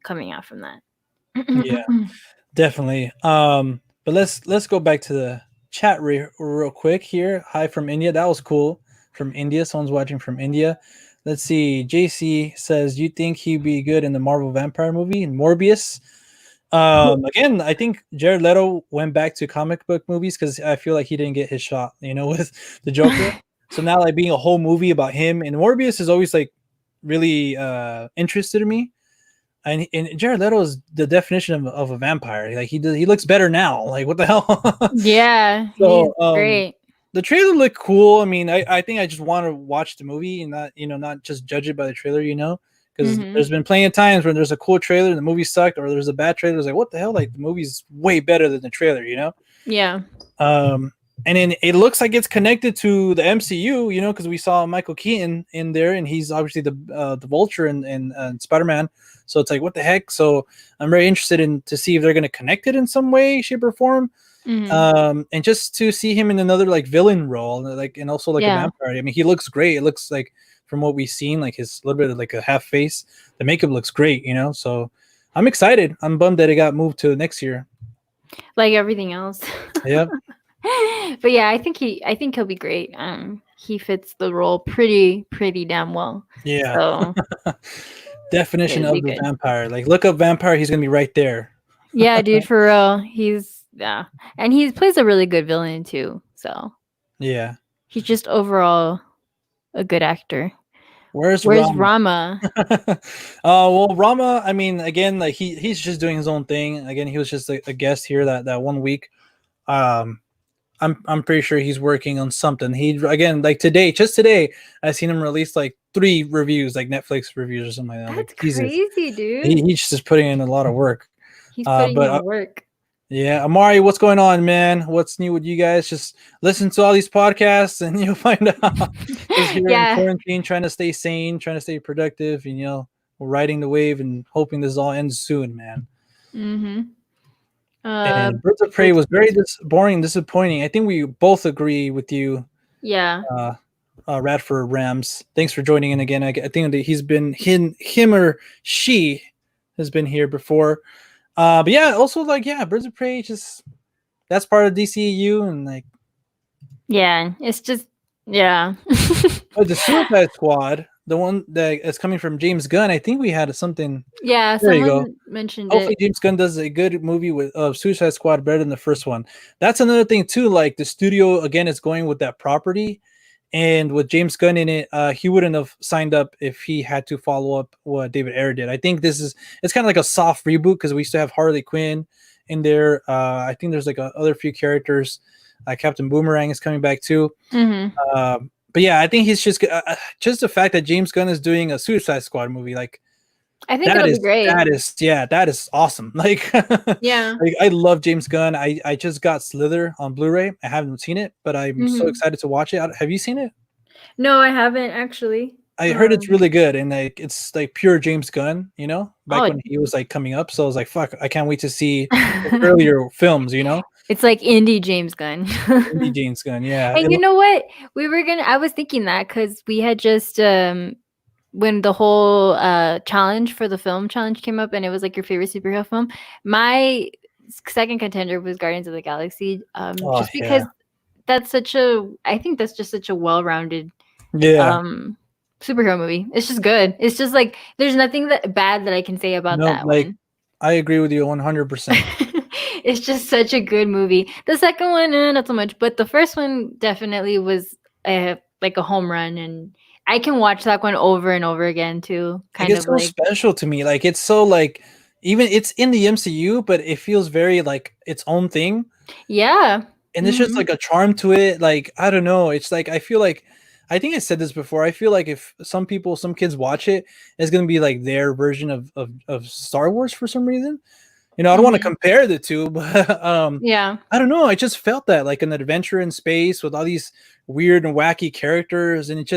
B: coming out from that.
A: yeah, definitely. But let's go back to the chat real quick here. Hi from India. That was cool. From India, someone's watching from India. Let's see. JC says, "You think he'd be good in the Marvel Vampire movie in Morbius?" Again, I think Jared Leto went back to comic book movies because I feel like he didn't get his shot, you know, with the Joker. So now, like being a whole movie about him and Morbius is always like really interested in me. And Jared Leto is the definition of a vampire. Like he looks better now. Like what the hell?
B: Yeah, he's
A: So
B: great.
A: the trailer looked cool. I mean, I think I just want to watch the movie and not, you know, not just judge it by the trailer, you know, because
B: Mhm.
A: there's been plenty of times when there's a cool trailer and the movie sucked, or there's a bad trailer. It's like, what the hell? Like the movie's way better than the trailer, you know?
B: Yeah.
A: Um, and then it looks like it's connected to the MCU, you know, because we saw Michael Keaton in there, and he's obviously the Vulture and Spider Man. So it's like, what the heck? So I'm very interested in to see if they're going to connect it in some way, shape, or form.
B: Mhm.
A: And just to see him in another like villain role, like and also like a
B: Yeah.
A: vampire. I mean, he looks great. It looks like from what we've seen, like his little bit of like a half face. The makeup looks great, you know. So I'm excited. I'm bummed that it got moved to next year.
B: Like everything else.
A: Yeah,
B: But yeah, I think he'll be great. He fits the role pretty damn well.
A: yeah.
B: So
A: Definition
B: it'd
A: of
B: be
A: the
B: good.
A: vampire. Like look up vampire, he's gonna be right there.
B: Yeah, dude, for real. He's yeah. And he plays a really good villain too. So
A: Yeah.
B: he's just overall a good actor.
A: Where's
B: Where's
A: Rama?
B: Rama?
A: Well, Rama, I mean, again, like he's just doing his own thing. Again, he was just a guest here that 1 week. Um, I'm pretty sure he's working on something. He again, like today, just today, I seen him release like 3 reviews, like Netflix reviews or something like that. Like
B: That's
A: Jesus,
B: crazy, dude.
A: he's just putting in a lot of work.
B: He's putting
A: But
B: in work.
A: Yeah, Amari, what's going on, man? What's new with you guys? Just listen to all these podcasts and you'll find out. Just here in
B: Yeah.
A: quarantine, trying to stay sane, trying to stay productive, and we're riding the wave and hoping this all ends soon, man.
B: Mm-hmm.
A: And Birds of Prey
B: Birds
A: was
B: of
A: very
B: Prey.
A: boring, disappointing. I think we both agree with you,
B: Yeah.
A: uh, Radford Rams. Thanks for joining in again. I think that he's been him or she has been here before. But yeah, also like Birds of Prey, just that's part of DCU, and like.
B: Yeah. It's just yeah.
A: But the Suicide Squad, the one that is coming from James Gunn, I think we had something.
B: Yeah,
A: There you go.
B: someone mentioned
A: Hopefully,
B: it.
A: James Gunn does a good movie with Suicide Squad better than the first one. That's another thing too. Like the studio again is going with that property, and with James Gunn in it, he wouldn't have signed up if he had to follow up what David Ayer did. I think it's kind of like a soft reboot because we used to have Harley Quinn in there. I think there's like other few characters. Captain Boomerang is coming back too.
B: Mm-hmm.
A: But yeah, I think he's just the fact that James Gunn is doing a Suicide Squad movie. Like,
B: I think it'll be great.
A: That is awesome. Like,
B: Yeah.
A: like I love James Gunn. I just got Slither on Blu-ray. I haven't seen it, but I'm so
B: Hmm.
A: excited to watch it. Have you seen it?
B: No, I haven't actually.
A: I heard it's really good, and like it's like pure James Gunn, back
B: Oh,
A: when he was like coming up. So I was like, fuck, I can't wait to see his earlier films.
B: it's like indie James Gunn.
A: Indie James Gunn, yeah.
B: And you know what? I was thinking that because we had just when the whole challenge for the film challenge came up and it was like your favorite superhero film, my second contender was Guardians of the Galaxy.
A: Oh
B: Just because
A: yeah,
B: I think that's just such a well-rounded
A: yeah.
B: superhero movie. It's just good. It's just like there's nothing that bad that I can say about
A: No,
B: that
A: like
B: one.
A: I agree with you 100%.
B: It's just such a good movie. The second one, not so much, but the first one definitely was like a home run, and I can watch that one over and over again too.
A: Like
B: Kind
A: it's
B: of
A: so
B: like,
A: special to me. Like it's so like even it's in the MCU, but it feels very like its own thing.
B: yeah.
A: And it's just
B: Hmm.
A: like a charm to it. Like I don't know. It's like I feel like I think I said this before. I feel like if some kids watch it, it's gonna be like their version of Star Wars for some reason. I don't want to
B: Hmm.
A: compare the two, but
B: Yeah.
A: I don't know. I just felt that like an adventure in space with all these weird and wacky characters, and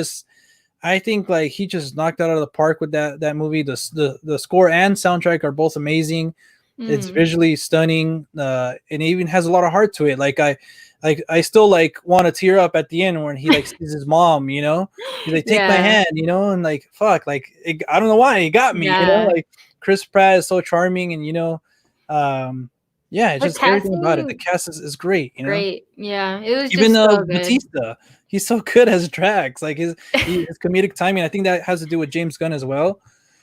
A: I think like he just knocked out of the park with that movie. The score and soundtrack are both amazing. It's
B: Mm.
A: visually stunning, and it even has a lot of heart to it. I still like want to tear up at the end when he like sees his mom. He's like, "Take my
B: Yeah.
A: hand," and like fuck, like I don't know why he got me.
B: Yeah.
A: Like Chris Pratt is so charming, and um, yeah, it's
B: The
A: just everything about it. The
B: casting,
A: cast is great.
B: great. Yeah. It was
A: Even
B: just so good.
A: Batista, he's so good as Drax. Like his comedic timing. I think that has to do with James Gunn as well.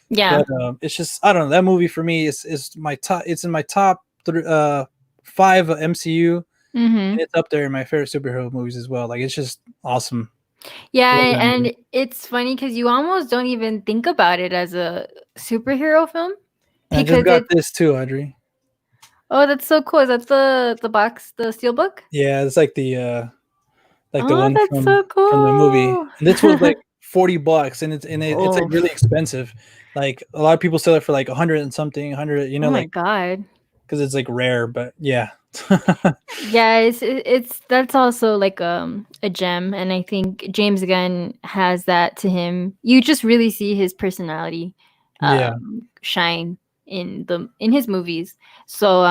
B: Yeah.
A: But it's just I don't know. That movie for me is my top. It's in my top 5 of MCU, and
B: Hmm.
A: it's up there in my favorite superhero movies as well. Like it's just awesome.
B: Yeah,
A: Love that movie.
B: and it's funny because you almost don't even think about it as a superhero film
A: And I just
B: because
A: got
B: it's
A: this too, Audrey.
B: oh, that's so cool. Is that the box, the steel book?
A: Yeah, it's like the
B: Oh,
A: one
B: that's so
A: from the movie.
B: cool.
A: And this was like $40, and it's like
B: Oh,
A: really expensive. Like a lot of people sell it for like 100 and something, 100.
B: oh my
A: Like
B: God.
A: because it's like rare. But yeah,
B: Yeah, it's that's also like a gem, and I think James Gunn has that to him. You just really see his personality
A: yeah,
B: shine in his movies. So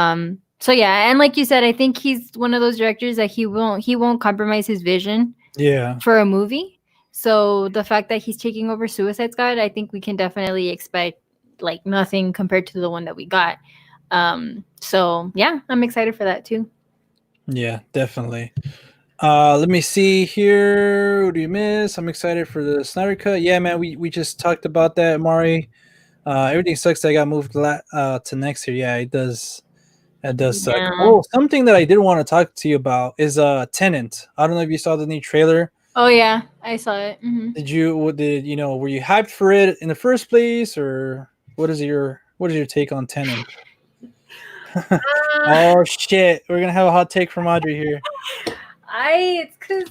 B: yeah, and like you said, I think he's one of those directors that he won't compromise his vision
A: yeah,
B: for a movie. So the fact that he's taking over Suicide Squad, I think we can definitely expect like nothing compared to the one that we got. So yeah, I'm excited for that too.
A: yeah, definitely. Let me see here. What do you miss? I'm excited for the Snyder Cut. Yeah, man, we just talked about that, Mari. Everything sucks that I got moved to next year. Yeah, it does. That does suck.
B: Yeah.
A: Oh, something that I did want to talk to you about is Tenant. I don't know if you saw the new trailer.
B: Oh yeah, I saw it. Hmm.
A: Were you hyped for it in the first place, or what is your take on Tenant?
B: Uh,
A: Oh shit, we're gonna have a hot take from Audrey here.
B: it's because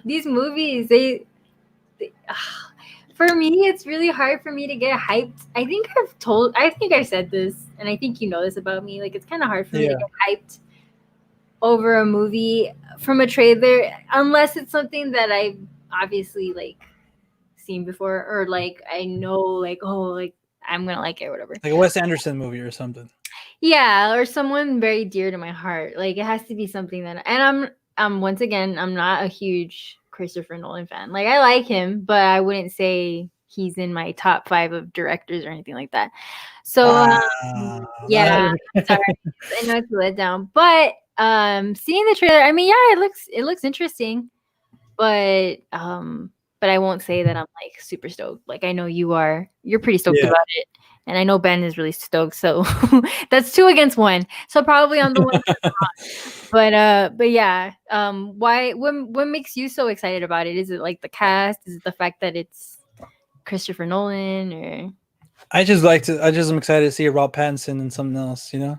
B: these movies for me it's really hard for me to get hyped. I think I said this, and I think you know this about me. Like it's kind of hard for me to
A: Yeah,
B: get hyped over a movie from a trailer unless it's something that I've obviously like seen before or like I know like oh like I'm gonna like it or whatever.
A: like a Wes Anderson movie or something.
B: Yeah, or someone very dear to my heart. Like it has to be something that and I'm once again I'm not a huge Christopher Nolan fan. Like I like him, but I wouldn't say he's in my top 5 of directors or anything like that. So
A: Wow.
B: yeah, sorry. I know it's a letdown. But seeing the trailer, I mean, yeah, it looks interesting, but I won't say that I'm like super stoked. Like I know you are. You're pretty stoked
A: Yeah,
B: about it. And I know Ben is really stoked. So that's 2 against 1. So probably on the one but yeah. What makes you so excited about it? Is it like the cast? Is it the fact that it's Christopher Nolan or
A: I just am excited to see Rob Pattinson and something else.
B: yeah.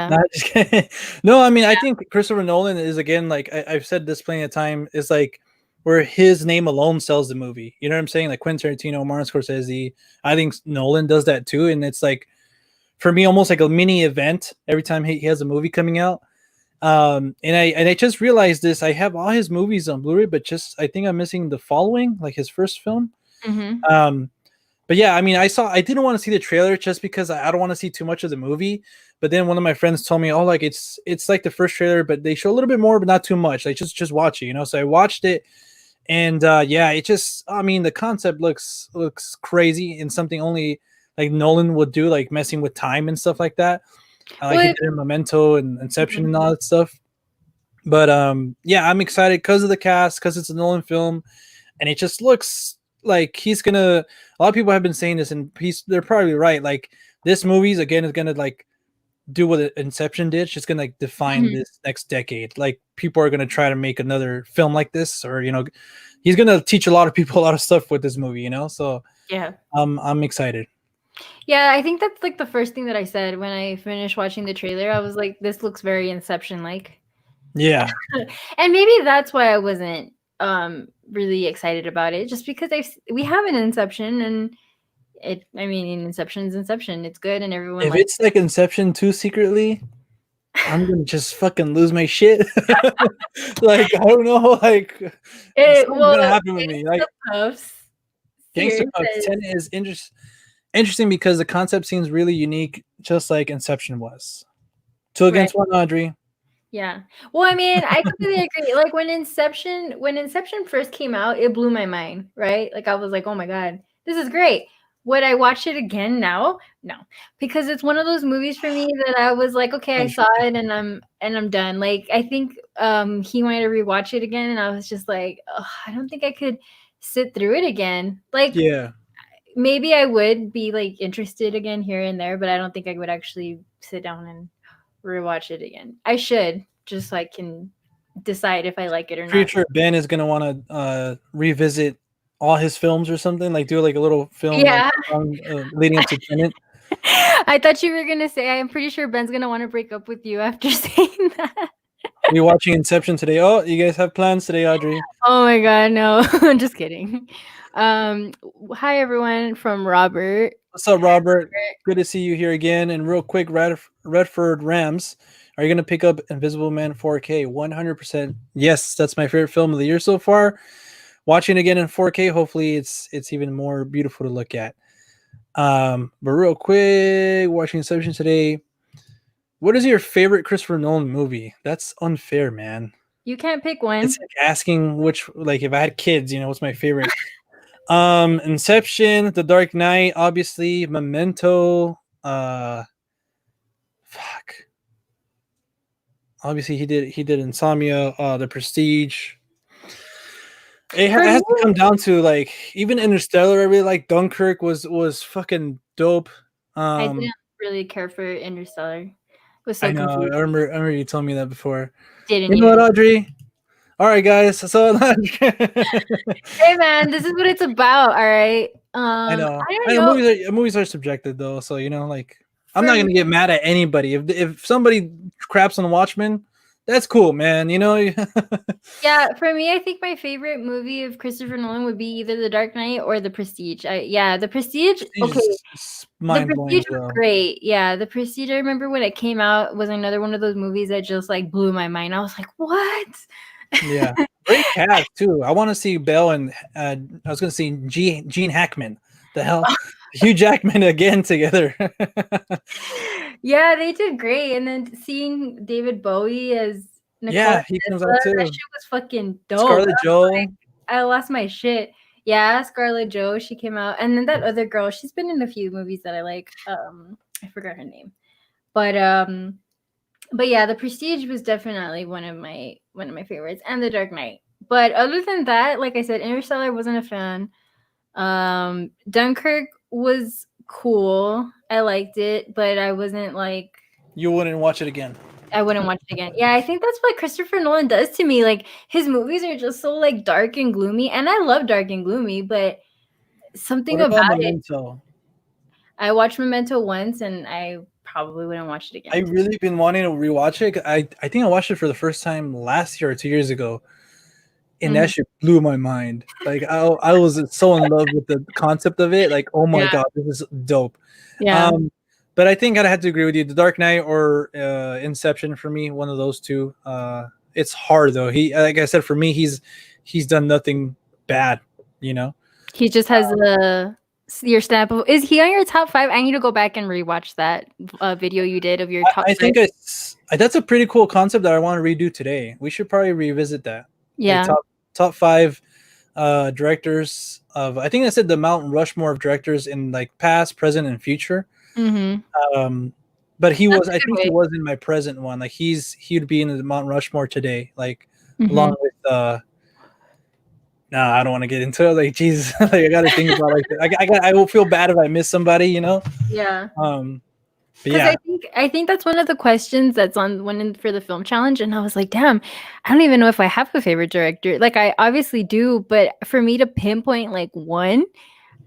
A: No, just kidding. No, I mean, I think Christopher Nolan is again like I've said this plenty of time. Is like where his name alone sells the movie. You know what I'm saying? Like Quentin Tarantino, Martin Scorsese. I think Nolan does that too, and it's like for me almost like a mini event every time he has a movie coming out. And I just realized this. I have all his movies on Blu-ray, but just I think I'm missing The Following, like his first film.
B: Mm-hmm.
A: But yeah, I mean, I didn't want to see the trailer just because I don't want to see too much of the movie. But then one of my friends told me, oh, like it's like the first trailer, but they show a little bit more, but not too much. Like just watch it, you know. So I watched it, and yeah, it just, I mean, the concept looks crazy and something only like Nolan would do, like messing with time and stuff like that. Like he did in Memento and Inception and all that stuff. But yeah, I'm excited because of the cast, because it's a Nolan film, and it just looks like he's gonna. A lot of people have been saying this, and they're probably right. Like this movie's again is gonna like do what Inception did. It's just gonna like define this next decade. Like people are gonna try to make another film like this, or you know, he's gonna teach a lot of people a lot of stuff with this movie. You know, so
B: yeah,
A: I'm excited.
B: Yeah, I think that's like the first thing that I said when I finished watching the trailer. I was like, this looks very Inception-like.
A: Yeah.
B: And maybe that's why I wasn't really excited about it, just because we have an Inception, and I mean, Inception's Inception. It's good, and everyone
A: If it's like Inception 2 secretly, I'm gonna just fucking lose my shit. Like I don't know, like something's gonna happen with me. Like Gangster Puffs 10 is interesting because the concept seems really unique, just like Inception was. 2 against 1, Audrey.
B: Yeah. Well, I mean, I completely agree. Like when Inception first came out, it blew my mind, right? Like I was like, oh my God, this is great. Would I watch it again now? No, because it's one of those movies for me that I was like, okay, I saw it and I'm done. Like I think he wanted to rewatch it again, and I was just like, oh, I don't think I could sit through it again. Like,
A: yeah,
B: maybe I would be like interested again here and there, but I don't think I would actually sit down and rewatch it again. I should, just so I can decide if I like it or not.
A: Pretty sure Ben is gonna want to revisit all his films or something, like do like a little film leading up to Tenet.
B: I thought you were gonna say, I'm pretty sure Ben's gonna want to break up with you after saying that.
A: Are you watching Inception today? Oh, you guys have plans today, Audrey?
B: Oh my God, no. I'm just kidding. Hi everyone from Robert.
A: What's up, Robert? Good to see you here again. And real quick, Redford Rams, are you gonna pick up Invisible Man 4K? 100%. Yes, that's my favorite film of the year so far. Watching again in 4K, hopefully it's even more beautiful to look at. But real quick, watching Inception today. What is your favorite Christopher Nolan movie? That's unfair, man.
B: You can't pick one.
A: It's like asking which, like, if I had kids, you know, what's my favorite? Inception, The Dark Knight, obviously, Memento. Fuck. Obviously, he did Insomnia, The Prestige. It has to come down to like even Interstellar. I really like Dunkirk was fucking dope.
B: I didn't really care for Interstellar. It was so
A: I know.
B: confusing.
A: I remember you told me that before.
B: Didn't
A: you know what, Audrey? All right, guys. So
B: hey, man, this is what it's about. All right.
A: I know. Movies are subjective though, so you know, like I'm not gonna get mad at anybody if somebody craps on Watchmen. That's cool, man. You know.
B: Yeah, for me, I think my favorite movie of Christopher Nolan would be either The Dark Knight or The Prestige. The Prestige. Okay, The Prestige was great. Yeah, The Prestige. I remember when it came out, was another one of those movies that just like blew my mind. I was like, what?
A: Yeah, great cast too. I want to see Belle and I was going to see Gene Hackman. The hell, Hugh Jackman again together.
B: Yeah, they did great. And then seeing David Bowie as
A: Nicole he comes out too.
B: That shit was fucking dope.
A: Scarlett Joe.
B: Like, I lost my shit. Yeah, Scarlett Joe. She came out, and then that other girl. She's been in a few movies that I like. I forgot her name, but yeah, The Prestige was definitely one of my favorites, and The Dark Knight. But other than that, like I said, Interstellar wasn't a fan. Dunkirk was cool. I liked it, but I wasn't like.
A: You wouldn't watch it again.
B: I wouldn't watch it again. Yeah, I think that's what Christopher Nolan does to me. Like his movies are just so like dark and gloomy, and I love dark and gloomy, but something about Memento? I watched Memento once, and I probably wouldn't watch it again.
A: I've really been wanting to rewatch it. I think I watched it for the first time last year or 2 years ago, and that shit blew my mind. Like I was so in love with the concept of it. Like, oh my
B: Yeah.
A: god, this is dope.
B: Yeah.
A: But I think I'd have to agree with you. The Dark Knight or Inception for me, one of those two. It's hard though. He, like I said, for me, he's done nothing bad. You know.
B: He just has your stamp of. Is he on your top 5? I need to go back and rewatch that video you did of your top
A: I
B: 5.
A: think that's a pretty cool concept that I want to redo today. We should probably revisit that.
B: Yeah.
A: Like top 5 directors of, I think I said the Mount Rushmore of directors in like past, present, and future. But he was, I think he was in my present one. Like he'd be in the Mount Rushmore today, like along with nah, I don't want to get into it. Like, Jesus, like I got to think about I will feel bad if I miss somebody, you know?
B: Yeah.
A: But yeah,
B: I think that's one of the questions that's on one for the film challenge, and I was like, damn, I don't even know if I have a favorite director. Like, I obviously do, but for me to pinpoint like one,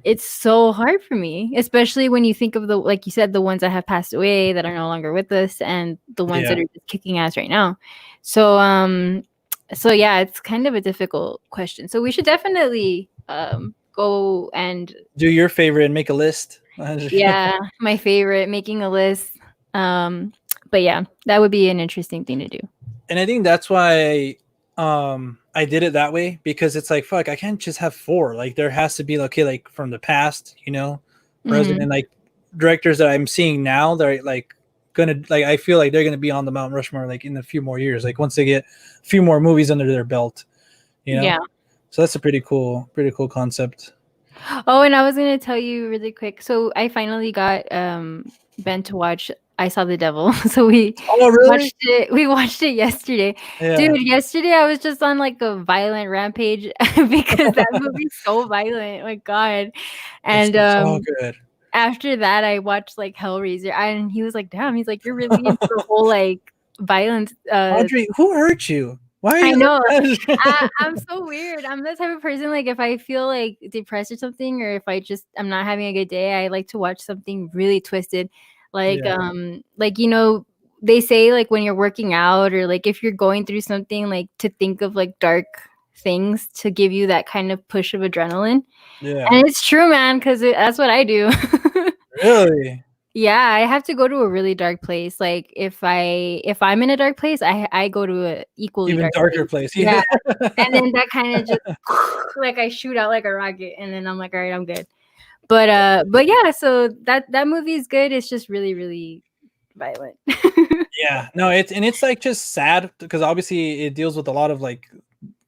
B: it's so hard for me, especially when you think of the, like you said, the ones that have passed away that are no longer with us, and the ones that are just kicking ass right now. So, so yeah, it's kind of a difficult question. So we should definitely go and
A: do your favorite and make a list.
B: Yeah, my favorite, making a list. But yeah, that would be an interesting thing to do.
A: And I think that's why I did it that way, because it's like, fuck, I can't just have 4. Like there has to be like from the past, you know, present, and like directors that I'm seeing now that are like gonna, like, I feel like they're gonna be on the Mount Rushmore like in a few more years, like once they get a few more movies under their belt, you know.
B: Yeah.
A: So that's a pretty cool concept.
B: Oh, and I was gonna tell you really quick. So I finally got Ben to watch I Saw the Devil. So we watched it. We watched it yesterday. Yeah. Dude, yesterday I was just on like a violent rampage because that movie's so violent. My God. And
A: so good.
B: After that I watched like Hellraiser, and he was like, damn, he's like, you're really into the whole like violence.
A: Audrey, who hurt you? Why are you?
B: I know. I'm so weird. I'm the type of person, like, if I feel like depressed or something, or if I'm not having a good day, I like to watch something really twisted. Like, like, you know, they say like when you're working out, or like if you're going through something, like to think of like dark things to give you that kind of push of adrenaline. Yeah. And it's true, man, because that's what I do.
A: Really?
B: Yeah, I have to go to a really dark place. Like if I'm in a dark place, I go to a equally
A: even darker place.
B: Yeah. And then that kind of just like I shoot out like a rocket, and then I'm like, all right, I'm good. But yeah, so that movie is good. It's just really, really violent.
A: Yeah, no, it's like just sad because obviously it deals with a lot of like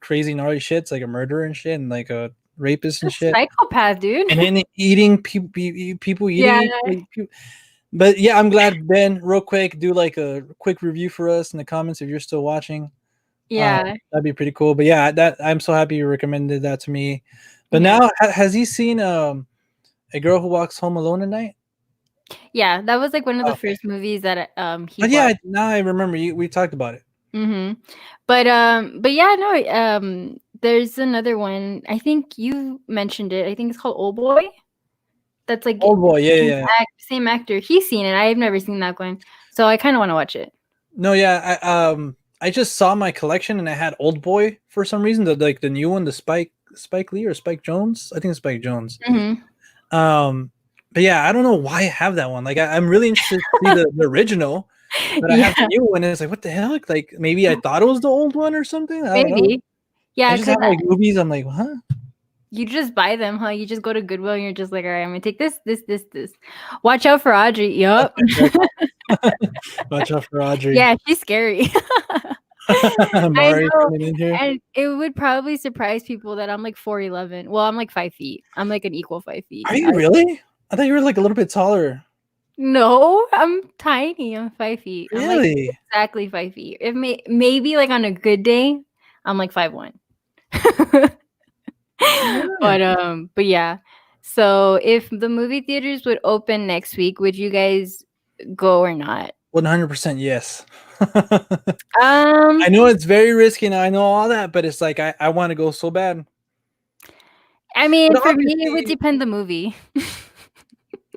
A: crazy gnarly shits, like a murderer and shit, and like a rapist and shit,
B: psychopath, dude,
A: and then eating people eating. People. But yeah, I'm glad, Ben. Real quick, do like a quick review for us in the comments if you're still watching.
B: Yeah,
A: that'd be pretty cool. But yeah, that I'm so happy you recommended that to me. But now, has he seen A Girl Who Walks Home Alone at Night?
B: Yeah, that was like one of the first movies that he.
A: But yeah, now I remember we talked about it.
B: But yeah, no. There's another one. I think you mentioned it. I think it's called Old Boy. That's like
A: Old Boy. Yeah.
B: Same actor. He's seen it. I've never seen that one, so I kind of want to watch it.
A: No, yeah. I just saw my collection and I had Old Boy for some reason. The new one, the Spike Lee or Spike Jonze. I think it's Spike Jonze. But yeah, I don't know why I have that one. Like I'm really interested to see the original, but I have the new one, and it's like, what the hell? Like maybe I thought it was the old one or something. I don't know.
B: Yeah,
A: I just have like movies. I'm like, huh?
B: You just buy them, huh? You just go to Goodwill and you're just like, all right, I'm gonna take this. Watch out for Audrey. Yup.
A: Watch out for Audrey.
B: Yeah, she's scary.
A: Mari coming in here.
B: And it would probably surprise people that I'm like 4'11". Well, I'm like 5 feet. I'm like an equal 5 feet.
A: Are you really? I thought you were like a little bit taller.
B: No, I'm tiny. I'm 5 feet.
A: Really?
B: I'm like exactly 5 feet. If maybe like on a good day, I'm like 5'1". But yeah. So if the movie theaters would open next week, would you guys go or not?
A: 100% yes. I know it's very risky and I know all that, but it's like I want to go so bad.
B: I mean, for me, it would depend the movie.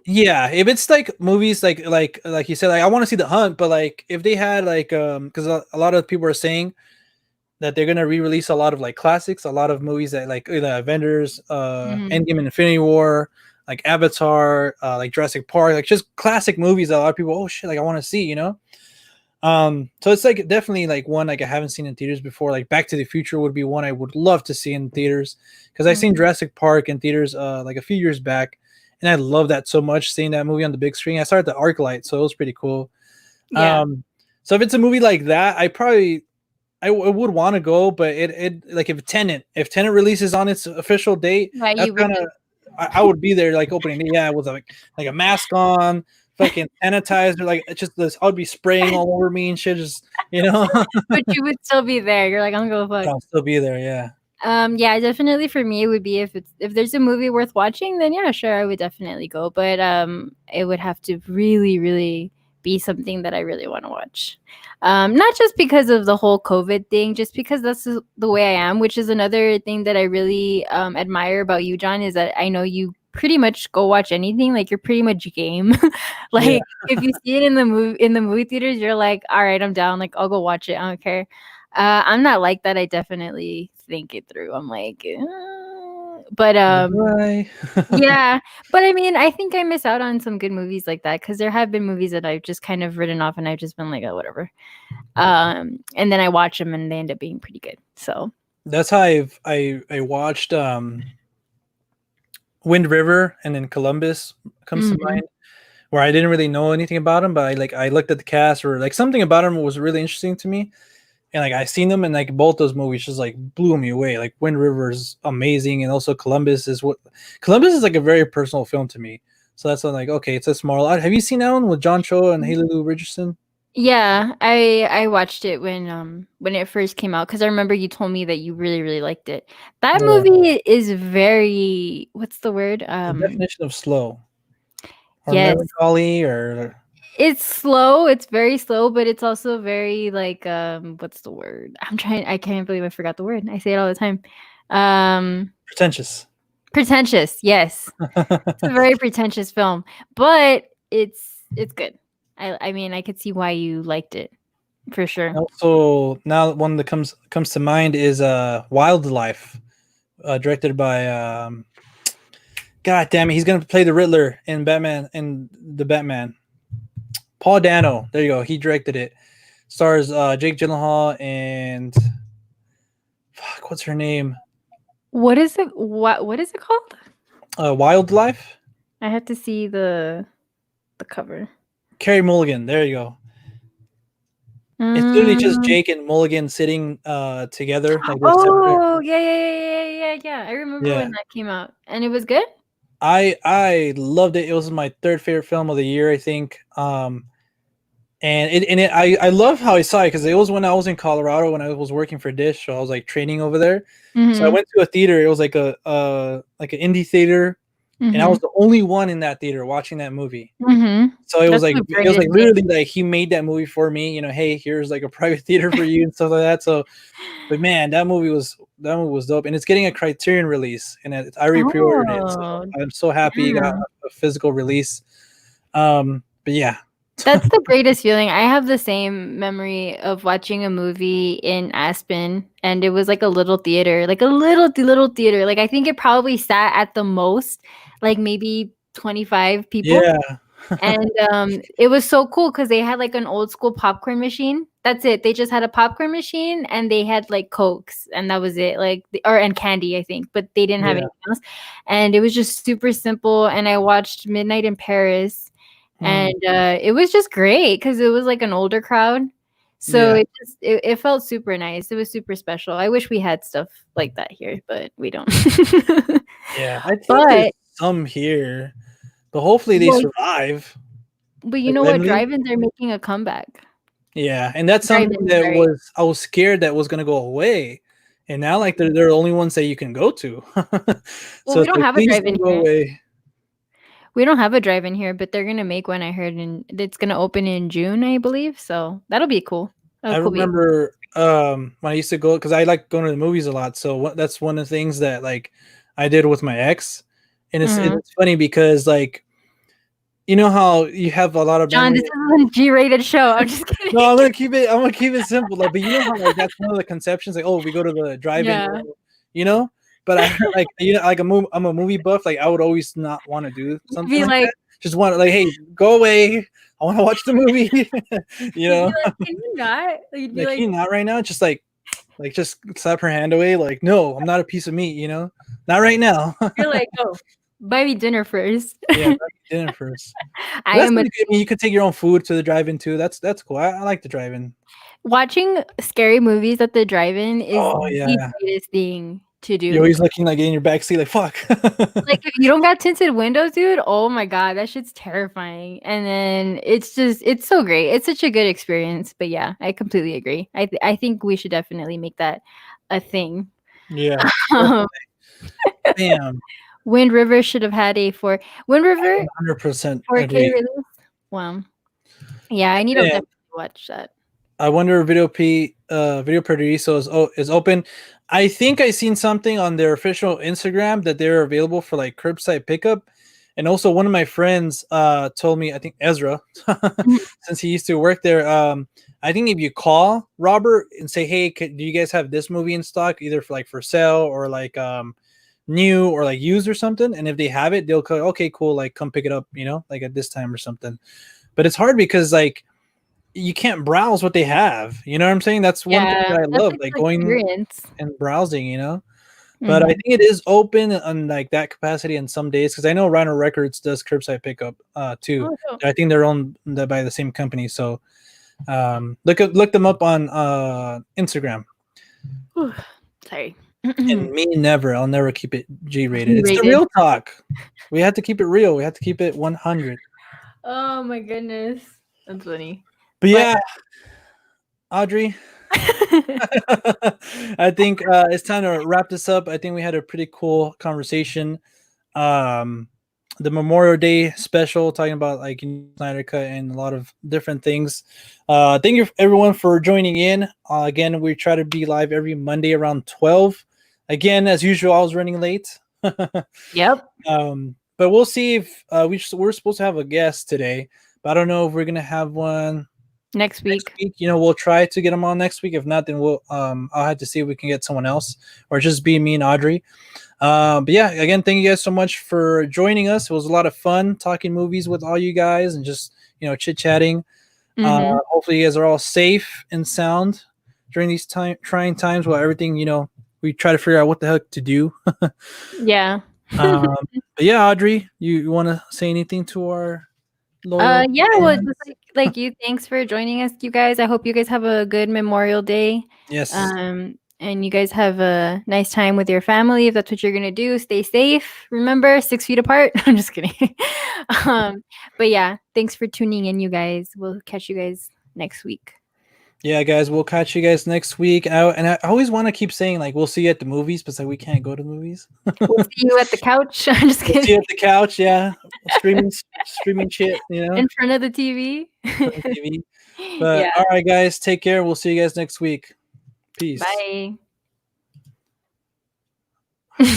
A: Yeah, if it's like movies like you said, like I want to see The Hunt, but like if they had like because a lot of people are saying that they're gonna re-release a lot of like classics, a lot of movies that like the Avengers,
B: Mhm.
A: Endgame, and Infinity War, like Avatar, like Jurassic Park, like just classic movies that a lot of people, oh shit, like I want to see, you know. So it's like definitely like one like I haven't seen in theaters before. Like Back to the Future would be one I would love to see in theaters because I seen
B: Mhm.
A: Jurassic Park in theaters like a few years back, and I love that so much seeing that movie on the big screen. I saw it at the ArcLight, so it was pretty cool.
B: Yeah.
A: Um, so if it's a movie like that, I would want to go, but it like if Tenant releases on its official date,
B: Yeah,
A: that's
B: you would
A: kind of I would be there like opening it, yeah, with like a mask on, fucking sanitizer, like it's just this. I would be spraying all over me and shit, just you know.
B: but you would still be there. You're like, I'm gonna fuck.
A: I'll still be there, yeah.
B: Yeah, definitely for me it would be if there's a movie worth watching, then yeah, sure, I would definitely go. But it would have to really, really be something that I really want to watch. Not just because of the whole COVID thing, just because that's the way I am, which is another thing that I really admire about you, John, is that I know you pretty much go watch anything, like you're pretty much game.
A: Yeah,
B: Like if you see it in the movie theaters, you're like, all right, I'm down, like I'll go watch it. I don't care. I'm not like that. I definitely think it through. I'm like, but
A: bye.
B: yeah. But I mean, I think I miss out on some good movies like that because there have been movies that I've just kind of written off and I've just been like, oh, whatever. And then I watch them and they end up being pretty good. So
A: That's how I watched Wind River, and then Columbus comes to
B: mhm.
A: mind, where I didn't really know anything about him, but I looked at the cast, or like something about him was really interesting to me, and like I seen them, and like both those movies just like blew me away. Like Wind River is amazing, and also Columbus is like a very personal film to me. So that's why I'm like, okay, it's a small. Have you seen that one with John Cho and Haley Lou Richardson?
B: Yeah, I watched it when it first came out because I remember you told me that you really, really liked it. That
A: Yeah,
B: movie is very, what's the word?
A: the definition of slow or
B: Yes.
A: melancholy or
B: It's slow, it's very slow, but it's also very like, what's the word? I can't believe I forgot the word. I say it all the time. Um,
A: pretentious.
B: Pretentious, yes. It's a very pretentious film, but it's good. I mean, I could see why you liked it for sure.
A: Also, now one that comes to mind is Wildlife, directed by God damn it, he's gonna play the Riddler in Batman and the Batman. Paul Dano, there you go. He directed it. Stars Jake Gyllenhaal and fuck, what's her name?
B: What is it? What is it called?
A: Wildlife.
B: I have to see the cover.
A: Carrie Mulligan. There you go. It's literally just
B: Mm.
A: Jake and Mulligan sitting together, like they're separate.
B: Oh, yeah, yeah, yeah, yeah, yeah, yeah. I remember
A: Yeah,
B: when that came out, and it was good?
A: I loved it. It was my third favorite film of the year, I think. I love how I saw it because it was when I was in Colorado when I was working for Dish, so I was like training over there. So I
B: Mhm,
A: went to a theater. It was like like an indie theater, and I
B: mhm,
A: was the only one in that theater watching that movie.
B: mhm.
A: So
B: That's a
A: it
B: very
A: was like
B: good thing.
A: literally like he made that movie for me. You know, hey, here's like a private theater for you and stuff like that. So, but man, that movie was dope, and it's getting a Criterion release, and I already pre-ordered it. So
B: Oh,
A: I'm so happy it got
B: yeah.
A: a physical release. But yeah,
B: That's the greatest feeling. I have the same memory of watching a movie in Aspen, and it was like a little theater, like a little theater. Like I think it probably sat at the most, like maybe 25 people.
A: yeah,
B: And it was so cool because they had like an old school popcorn machine. That's it. They just had a popcorn machine and they had like Cokes and that was it. Like or and candy, I think, but they didn't have
A: yeah.
B: anything else. And it was just super simple. And I watched Midnight in Paris,
A: Mm,
B: and it was just great because it was like an older crowd. So
A: yeah.
B: it felt super nice. It was super special. I wish we had stuff like that here, but we don't.
A: Yeah, I think there's
B: But
A: some here, but hopefully they
B: well,
A: survive.
B: you
A: Like
B: know what?
A: Wembley.
B: Drive-ins are making a comeback.
A: Yeah, and that's something
B: Drive-ins,
A: that
B: right?
A: I was scared that was gonna go away, and now like they're the only ones that you can go to.
B: Well,
A: So
B: we
A: it's
B: don't
A: like,
B: have a
A: please
B: drive-in
A: don't go
B: here.
A: away.
B: We don't have a drive-in here, but they're gonna make one, I heard, and it's gonna open in June, I believe. So that'll be cool.
A: I
B: That'll cool be.
A: remember when I used to go because I like going to the movies a lot. So that's one of the things that like I did with my ex, and
B: Mhm.
A: it's funny because like you know how you have a lot of
B: John,
A: memories.
B: this is a G-rated show. I'm just kidding.
A: No, I'm gonna keep it. I'm gonna keep it simple. Like, but you know how like that's one of the conceptions. Like, oh, we go to the drive-in,
B: Yeah.
A: you know. But I heard like like I'm a movie buff. Like, I would always not want to do something
B: Be
A: like
B: like,
A: that. Just want to like, hey, go away. I want to watch the movie. you
B: you'd
A: know,
B: be like, can you not? You'd be
A: like,
B: like,
A: can you not right now? Just like just slap her hand away. Like, no, I'm not a piece of meat. Not right now.
B: you're like, oh, buy me dinner first.
A: Yeah, back to dinner first.
B: I
A: But that's
B: am
A: pretty good. I mean, you could take your own food to the drive-in too. That's cool. I like the drive-in.
B: watching scary movies at the drive-in is
A: Oh
B: the
A: yeah,
B: greatest thing to do.
A: you're always looking like in your backseat, like fuck.
B: Like if you don't got tinted windows, dude, oh my god, that shit's terrifying. And then it's so great. It's such a good experience. But yeah, I completely agree. I think we should definitely make that a thing.
A: Yeah.
B: Um,
A: Damn.
B: Wind River should have had a Wind River
A: 100%
B: 4K
A: agree.
B: release. Wow. Yeah, I need to
A: Man,
B: definitely watch that.
A: I wonder if Video Paradiso is open. I think I seen something on their official Instagram that they're available for like curbside pickup. And also one of my friends told me, I think Ezra, since he used to work there, I think if you call Robert and say, hey, do you guys have this movie in stock, either for sale or like new or like used or something? And if they have it, they'll go, okay, cool, like come pick it up, like at this time or something. But it's hard because like you can't browse what they have. You know what I'm saying? That's one thing that I love, like going
B: experience.
A: and browsing, But I think it is open on like that capacity in some days because I know Rhino Records does curbside pickup too.
B: Oh,
A: I think they're owned by the same company. So look them up on Instagram.
B: no. Sorry.
A: And me never. I'll never keep it G-rated. It's the
B: G-rated.
A: real talk. We have to keep it real. We have to keep it 100.
B: Oh my goodness. That's funny.
A: But yeah, Audrey, I think it's time to wrap this up. I think we had a pretty cool conversation. The Memorial Day special, talking about like Snyder Cut and a lot of different things. Thank you everyone for joining in. Again, we try to be live every Monday around 12. Again, as usual, I was running late.
B: Yep.
A: But we'll see if we're supposed to have a guest today, but I don't know if we're gonna have one
B: Next week.
A: We'll try to get them on next week. If not, then I'll have to see if we can get someone else or just be me and Audrey. But yeah, again, thank you guys so much for joining us. It was a lot of fun talking movies with all you guys and just chit chatting. Hopefully you guys are all safe and sound during these trying times while everything we try to figure out what the heck to do.
B: Yeah.
A: But yeah, Audrey, you want to say anything to our loyal
B: well, just like you, thanks for joining us, you guys. I hope you guys have a good Memorial Day.
A: Yes.
B: And you guys have a nice time with your family. If that's what you're gonna do, stay safe. Remember, 6 feet apart. I'm just kidding. But yeah, thanks for tuning in, you guys. We'll catch you guys next week.
A: Yeah, guys, we'll catch you guys next week. And I always want to keep saying like we'll see you at the movies, but it's like we can't go to the movies.
B: We'll see you at the couch. I'm just kidding.
A: We'll see you at the couch, yeah, streaming shit,
B: in front of the TV.
A: But yeah. All right, guys, take care. We'll see you guys next week. Peace.
B: Bye.